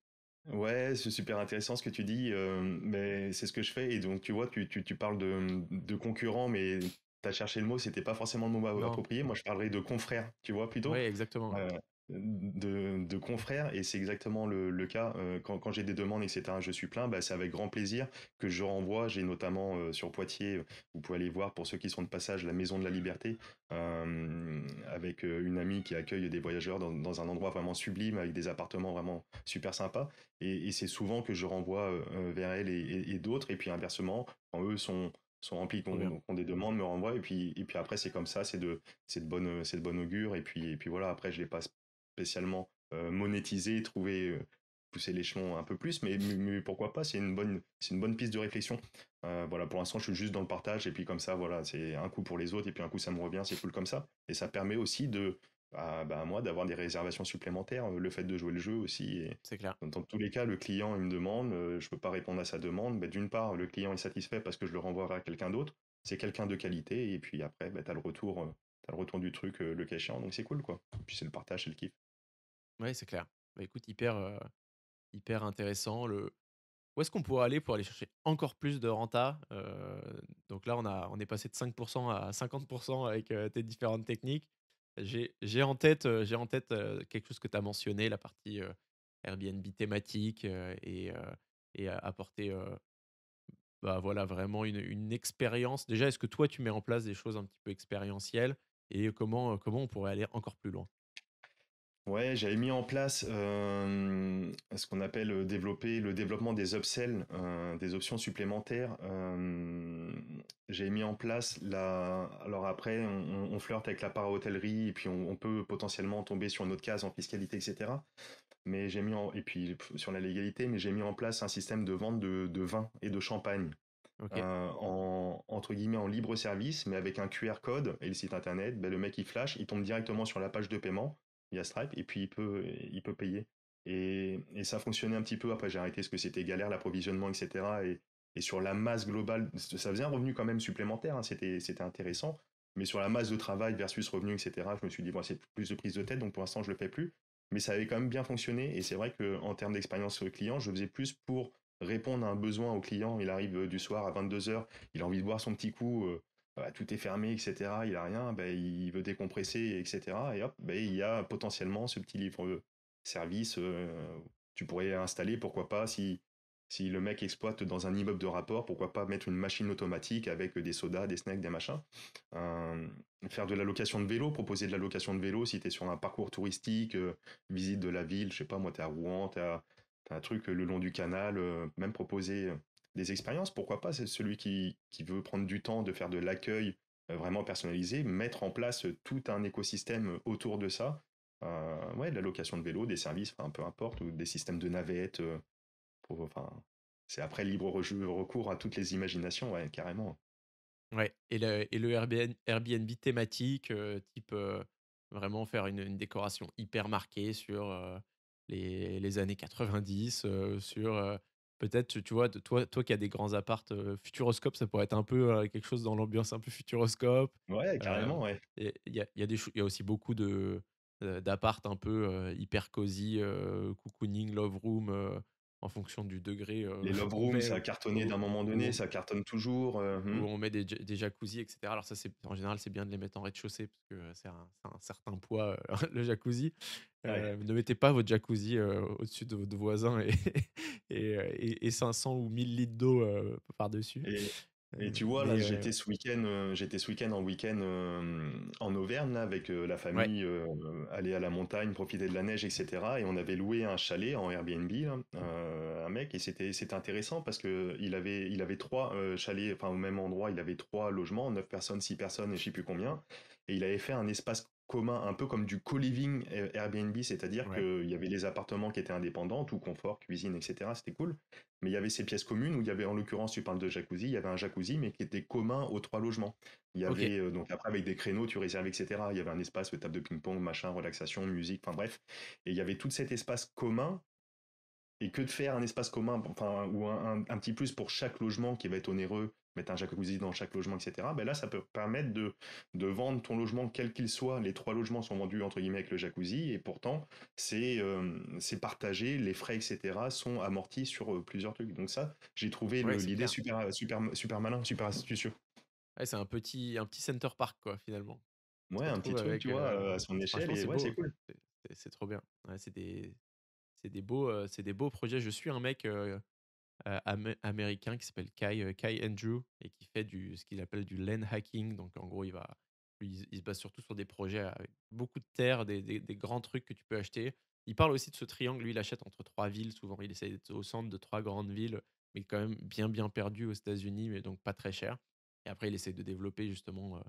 Ouais, c'est super intéressant ce que tu dis, mais c'est ce que je fais. Et donc, tu vois, tu parles de concurrents, mais tu as cherché le mot, c'était pas forcément le mot Non. approprié. Moi, je parlerais de confrères, tu vois, plutôt. Ouais, exactement, ouais. Euh, de confrères, et c'est exactement le cas. Quand j'ai des demandes, etc., je suis plein, bah, c'est avec grand plaisir que je renvoie. J'ai notamment sur Poitiers, vous pouvez aller voir pour ceux qui sont de passage, la Maison de la Liberté, avec une amie qui accueille des voyageurs dans un endroit vraiment sublime, avec des appartements vraiment super sympas. Et c'est souvent que je renvoie vers elle et d'autres. Et puis inversement, quand eux sont remplis, Trop bien. qu'on des demandes, me renvoient. Et puis après, c'est comme ça, c'est de bonne augure. Et puis voilà, après, je les passe spécialement monétiser, trouver, pousser l'échelon un peu plus, mais pourquoi pas, c'est une bonne piste de réflexion. Voilà, pour l'instant, je suis juste dans le partage, et puis comme ça, voilà, c'est un coup pour les autres, et puis un coup, ça me revient, c'est cool comme ça. Et ça permet aussi à moi d'avoir des réservations supplémentaires, le fait de jouer le jeu aussi. Et C'est clair. dans tous les cas, le client, il me demande, je peux pas répondre à sa demande, mais d'une part, le client est satisfait parce que je le renvoie vers quelqu'un d'autre, c'est quelqu'un de qualité, et puis après, bah, t'as le retour du truc, le cas échéant, donc c'est cool, quoi. Et puis c'est le partage, c'est le kiff. Ouais, c'est clair. Bah, écoute, hyper intéressant. Où est-ce qu'on pourrait aller pour aller chercher encore plus de renta? Donc là, on est passé de 5 à 50 avec, tes différentes techniques. J'ai en tête, quelque chose que tu as mentionné, la partie, Airbnb thématique, et apporter, bah, voilà, vraiment une expérience. Déjà, est-ce que toi, tu mets en place des choses un petit peu expérientielles et comment on pourrait aller encore plus loin? Ouais, j'avais mis en place ce qu'on appelle développer le développement des upsells, des options supplémentaires. J'ai mis en place la. Alors après, on flirte avec la para-hôtellerie, et puis on peut potentiellement tomber sur une autre case en fiscalité, etc. Mais et puis sur la légalité, mais j'ai mis en place un système de vente de vin et de champagne, OK, entre guillemets en libre service, mais avec un QR code et le site internet. Ben, le mec il flash, il tombe directement sur la page de paiement via Stripe, et puis il peut payer. Et ça fonctionnait un petit peu. Après, j'ai arrêté parce que c'était galère l'approvisionnement, etc. Et sur la masse globale, ça faisait un revenu quand même supplémentaire, hein, c'était intéressant. Mais sur la masse de travail versus revenu, etc., je me suis dit, bon, c'est plus de prise de tête, donc pour l'instant, je le fais plus. Mais ça avait quand même bien fonctionné. Et c'est vrai qu'en termes d'expérience client, je faisais plus pour répondre à un besoin au client. Il arrive du soir à 22 heures, il a envie de boire son petit coup, bah, tout est fermé, etc. Il a rien, bah, il veut décompresser, etc. Et hop, bah, il y a potentiellement ce petit livre service. Tu pourrais installer, pourquoi pas, si le mec exploite dans un immeuble de rapport, pourquoi pas mettre une machine automatique avec des sodas, des snacks, des machins. Euh, Faire de la location de vélo, proposer de la location de vélo si tu es sur un parcours touristique, visite de la ville, je sais pas, moi, tu es à Rouen, t'as un truc le long du canal, même proposer des expériences, pourquoi pas, c'est celui qui veut prendre du temps de faire de l'accueil vraiment personnalisé, mettre en place tout un écosystème autour de ça. Ouais, de la location de vélo, des services, enfin, peu importe, ou des systèmes de navettes, enfin, c'est après libre recours à toutes les imaginations, ouais, carrément. ouais, et le Airbnb thématique, type, Vraiment faire une décoration hyper marquée sur, les années 90, sur, peut-être, tu vois, de toi qui as des grands apparts, futuroscope, ça pourrait être un peu, quelque chose dans l'ambiance un peu futuroscope. Ouais, carrément, ouais. Et il y a aussi beaucoup d'appart un peu, hyper cosy, cocooning, love room, en fonction du degré, Les love qu'on rooms, met ça a cartonné d'un moment donné, où ça cartonne toujours. où on met des jacuzzis et cetera. Alors ça, c'est en général, c'est bien de les mettre en rez-de-chaussée parce que c'est un certain poids, le jacuzzi. Ouais. Ne mettez pas votre jacuzzi, au-dessus de votre voisin et 500 ou 1000 litres d'eau, par-dessus. Et, et tu vois, là, Mais j'étais ce week-end en week-end en Auvergne, là, avec la ouais, famille, aller à la montagne, profiter de la neige, etc. Et on avait loué un chalet en Airbnb, là, un mec, et c'était intéressant parce que il avait trois chalets, enfin, au même endroit, il avait trois logements, 9 personnes, 6 personnes, et je sais plus combien. Et il avait fait un espace commun, un peu comme du co-living Airbnb, c'est-à-dire ouais, qu'il y avait les appartements qui étaient indépendants, tout confort, cuisine, etc. C'était cool. Mais il y avait ces pièces communes où il y avait, en l'occurrence, tu parles de jacuzzi, il y avait un jacuzzi, mais qui était commun aux trois logements. Il y OK. avait, donc après, avec des créneaux, tu réserves, etc. Il y avait un espace, table de ping-pong, machin, relaxation, musique, enfin bref. Et il y avait tout cet espace commun. Et que de faire un espace commun, enfin, ou un petit plus pour chaque logement qui va être onéreux, mettre un jacuzzi dans chaque logement, etc. Ben là, ça peut permettre de vendre ton logement quel qu'il soit. Les trois logements sont vendus entre guillemets avec le jacuzzi, et pourtant, c'est partagé, les frais, etc. sont amortis sur plusieurs trucs. Donc ça, j'ai trouvé Ouais, c'est l'idée clair. super malin, super astucieux. Ouais, c'est un petit Center Park, quoi, finalement. Tu te Ouais, un petit retrouves truc, avec, tu vois, à son échelle, franchement, et c'est ouais, c'est beau. cool. C'est trop bien. Ouais, c'est des beaux projets. Je suis un mec, américain qui s'appelle Kai Andrew et qui fait ce qu'il appelle du land hacking. Donc en gros, il se base surtout sur des projets avec beaucoup de terre, des grands trucs que tu peux acheter. Il parle aussi de ce triangle. Lui, il achète entre 3 villes souvent. Il essaie d'être au centre de 3 grandes villes, mais quand même bien, bien perdu aux États-Unis, mais donc pas très cher. Et après, il essaie de développer justement,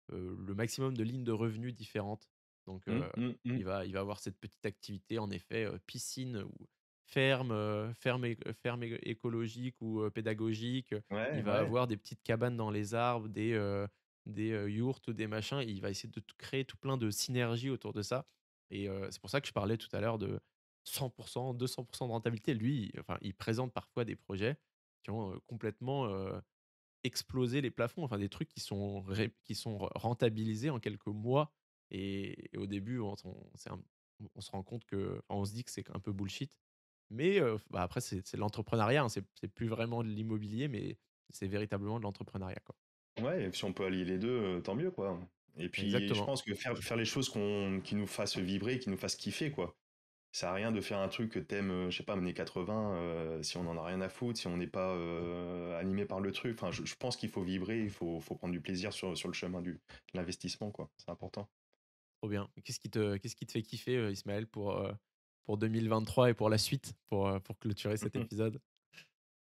le maximum de lignes de revenus différentes. Donc, il va avoir cette petite activité, en effet, piscine ou ferme écologique ou pédagogique. Ouais, Il va ouais. avoir des petites cabanes dans les arbres, des yurts ou des machins. Et il va essayer de créer tout plein de synergies autour de ça. Et c'est pour ça que je parlais tout à l'heure de 100%, 200% de rentabilité. Lui, enfin, il présente parfois des projets qui ont complètement exploser les plafonds, enfin des trucs qui sont rentabilisés en quelques mois. Et au début, on se rend compte on se dit que c'est un peu bullshit. Mais bah, après, c'est l'entrepreneuriat, hein, c'est plus vraiment de l'immobilier, mais c'est véritablement de l'entrepreneuriat, quoi. Ouais, et si on peut allier les deux, tant mieux, quoi. Et puis, je Exactement. pense que faire les choses qui nous fassent vibrer, qui nous fassent kiffer, quoi. Ça sert à rien de faire un truc que t'aimes, je sais pas, années 80, si on en a rien à foutre, si on n'est pas animé par le truc. Enfin, je pense qu'il faut vibrer, faut prendre du plaisir sur le chemin de l'investissement, quoi. C'est important. Trop bien. Qu'est-ce qui te fait kiffer, Ismaël, pour 2023 et pour la suite, pour clôturer cet épisode?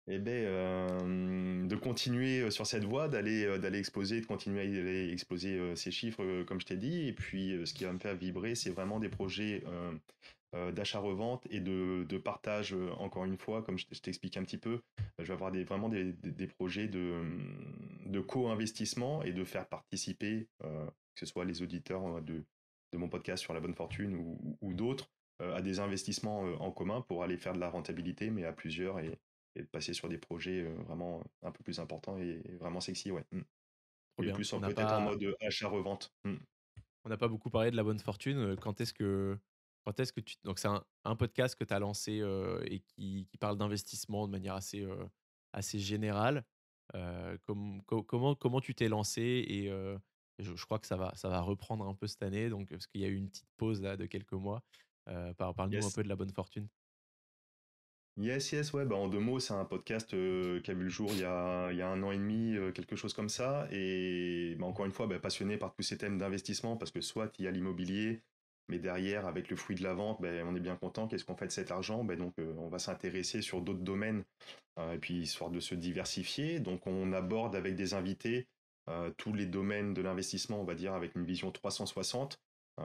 Eh ben, de continuer sur cette voie, d'aller exposer, de continuer à aller exposer ces chiffres, comme je t'ai dit. Et puis, ce qui va me faire vibrer, c'est vraiment des projets d'achat-revente et de partage, encore une fois, comme je t'explique un petit peu. Je vais avoir vraiment des projets de co-investissement et de faire participer, que ce soit les auditeurs de mon podcast sur la bonne fortune ou d'autres, à des investissements en commun pour aller faire de la rentabilité, mais à plusieurs, et de passer sur des projets vraiment un peu plus importants et vraiment sexy, ouais. Trop Mais bien. plus peut-être en mode achat-revente. On n'a pas beaucoup parlé de la bonne fortune. Quand est-ce que donc c'est un podcast que tu as lancé, et qui parle d'investissement de manière assez générale. Comment tu t'es lancé? Et je crois que ça va reprendre un peu cette année, donc parce qu'il y a eu une petite pause là de quelques mois. Parle-nous un Yes. peu de la bonne fortune. Yes, yes, ouais, bah en deux mots, c'est un podcast qui a vu le jour il y a un an et demi, quelque chose comme ça. Et bah, encore une fois, bah, passionné par tous ces thèmes d'investissement, parce que soit il y a l'immobilier, mais derrière, avec le fruit de la vente, bah, on est bien content. Qu'est-ce qu'on fait de cet argent? Bah, donc, on va s'intéresser sur d'autres domaines, et puis histoire de se diversifier. Donc, on aborde avec des invités tous les domaines de l'investissement, on va dire, avec une vision 360.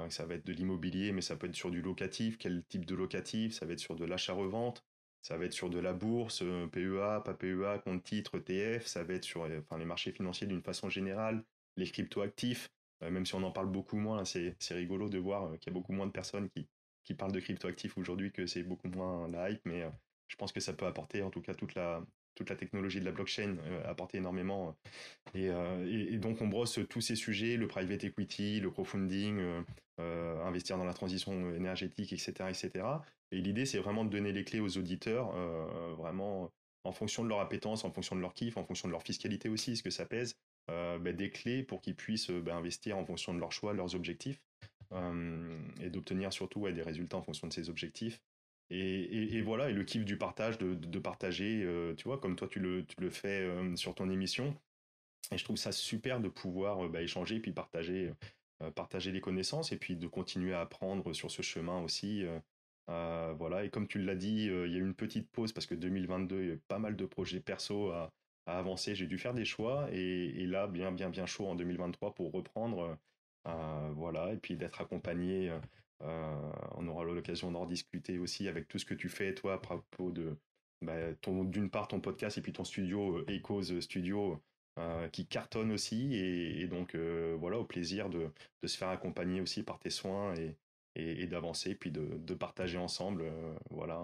Ça va être de l'immobilier, mais ça peut être sur du locatif. Quel type de locatif? Ça va être sur de l'achat-revente. Ça va être sur de la bourse, PEA, pas PEA, compte titre, ETF. Ça va être sur enfin, les marchés financiers d'une façon générale, les cryptoactifs. même si on en parle beaucoup moins, c'est rigolo de voir qu'il y a beaucoup moins de personnes qui parlent de cryptoactifs aujourd'hui, que c'est beaucoup moins la hype, mais je pense que ça peut apporter, en tout cas toute la technologie de la blockchain, apporter énormément. Et donc on brosse tous ces sujets, le private equity, le crowdfunding, investir dans la transition énergétique, etc. etc. Et cetera. Et l'idée, c'est vraiment de donner les clés aux auditeurs, vraiment en fonction de leur appétence, en fonction de leur kiff, en fonction de leur fiscalité aussi, ce que ça pèse, des clés pour qu'ils puissent investir en fonction de leurs choix, leurs objectifs, et d'obtenir surtout des résultats en fonction de ces objectifs. Et voilà, et le kiff du partage, de partager, tu vois, comme toi tu le fais sur ton émission. Et je trouve ça super de pouvoir échanger, puis partager les connaissances, et puis de continuer à apprendre sur ce chemin aussi. Voilà, et comme tu l'as dit, il y a eu une petite pause parce que 2022, il y a eu pas mal de projets perso à avancer. J'ai dû faire des choix, et là, bien chaud en 2023 pour reprendre. Voilà, et puis d'être accompagné. On aura l'occasion d'en discuter aussi avec tout ce que tu fais, toi, à propos de d'une part ton podcast et puis ton studio, Echoes Studio, qui cartonne aussi. Et donc, voilà, au plaisir de se faire accompagner aussi par tes soins, et d'avancer, puis de partager ensemble. Voilà,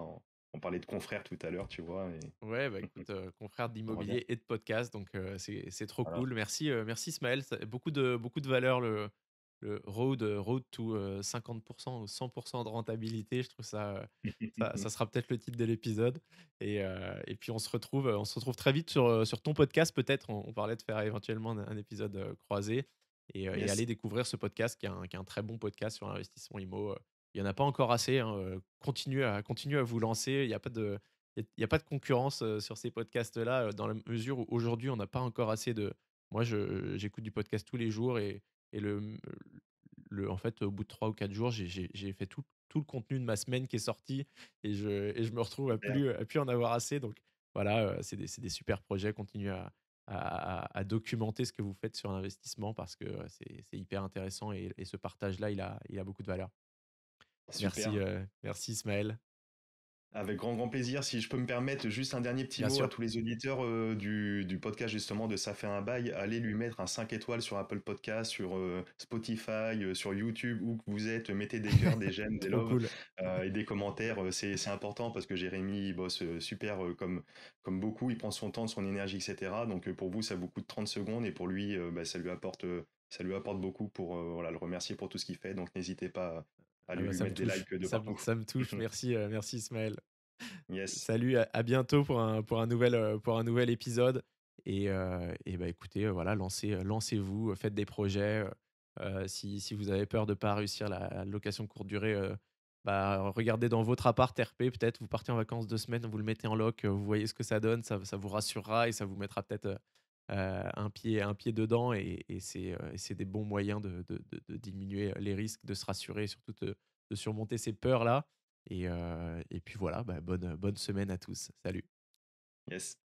on parlait de confrères tout à l'heure, tu vois. Et Ouais, bah écoute, confrère ça revient. d'immobilier et de podcast, donc c'est trop Voilà. cool. Merci, merci Ismaël, ça beaucoup de valeur le road to, 50 ou 100 de rentabilité. Je trouve ça, ça sera peut-être le titre de l'épisode et puis on se retrouve très vite sur ton podcast peut-être. On parlait de faire éventuellement un épisode, croisé et Yes. aller découvrir ce podcast qui est un très bon podcast sur l'investissement immo. Il y en a pas encore assez, hein, continuez à vous lancer. Il y a pas de concurrence, sur ces podcasts-là, dans la mesure où aujourd'hui on n'a pas encore assez de moi j'écoute du podcast tous les jours et en fait, au bout de 3 ou 4 jours, j'ai fait tout le contenu de ma semaine qui est sorti et je me retrouve Super. à plus en avoir assez donc voilà, c'est des super projets. Continuez à documenter ce que vous faites sur l'investissement parce que, c'est hyper intéressant et ce partage-là, il a beaucoup de valeur. Merci, Super. merci Ismaël. Avec grand plaisir. Si je peux me permettre juste un dernier petit Bien mot à sûr. tous les auditeurs du podcast justement de Ça fait un bail, allez lui mettre un 5 étoiles sur Apple Podcast, sur Spotify, sur YouTube, où que vous êtes, mettez des cœurs, des j'aime, des Trop loves, cool. et des commentaires. C'est important parce que Jérémy il bosse super, comme beaucoup, il prend son temps, son énergie, etc. Donc pour vous, ça vous coûte 30 secondes, et pour lui, ça lui apporte beaucoup, pour voilà, le remercier pour tout ce qu'il fait. Donc n'hésitez pas à Ah bah, lui ça me mettre des touche, likes de partout. ça me touche. Merci, merci Ismaël. Yes. Salut, à bientôt pour un nouvel épisode et bah, écoutez, voilà, lancez-vous, faites des projets, si vous avez peur de pas réussir la location courte durée, bah, regardez dans votre appart RP peut-être, vous partez en vacances 2 semaines, vous le mettez en loc, vous voyez ce que ça donne, ça vous rassurera et ça vous mettra peut-être, un pied dedans et c'est des bons moyens de diminuer les risques, de se rassurer et surtout de surmonter ces peurs-là et puis voilà, bah, bonne semaine à tous. Salut. Yes.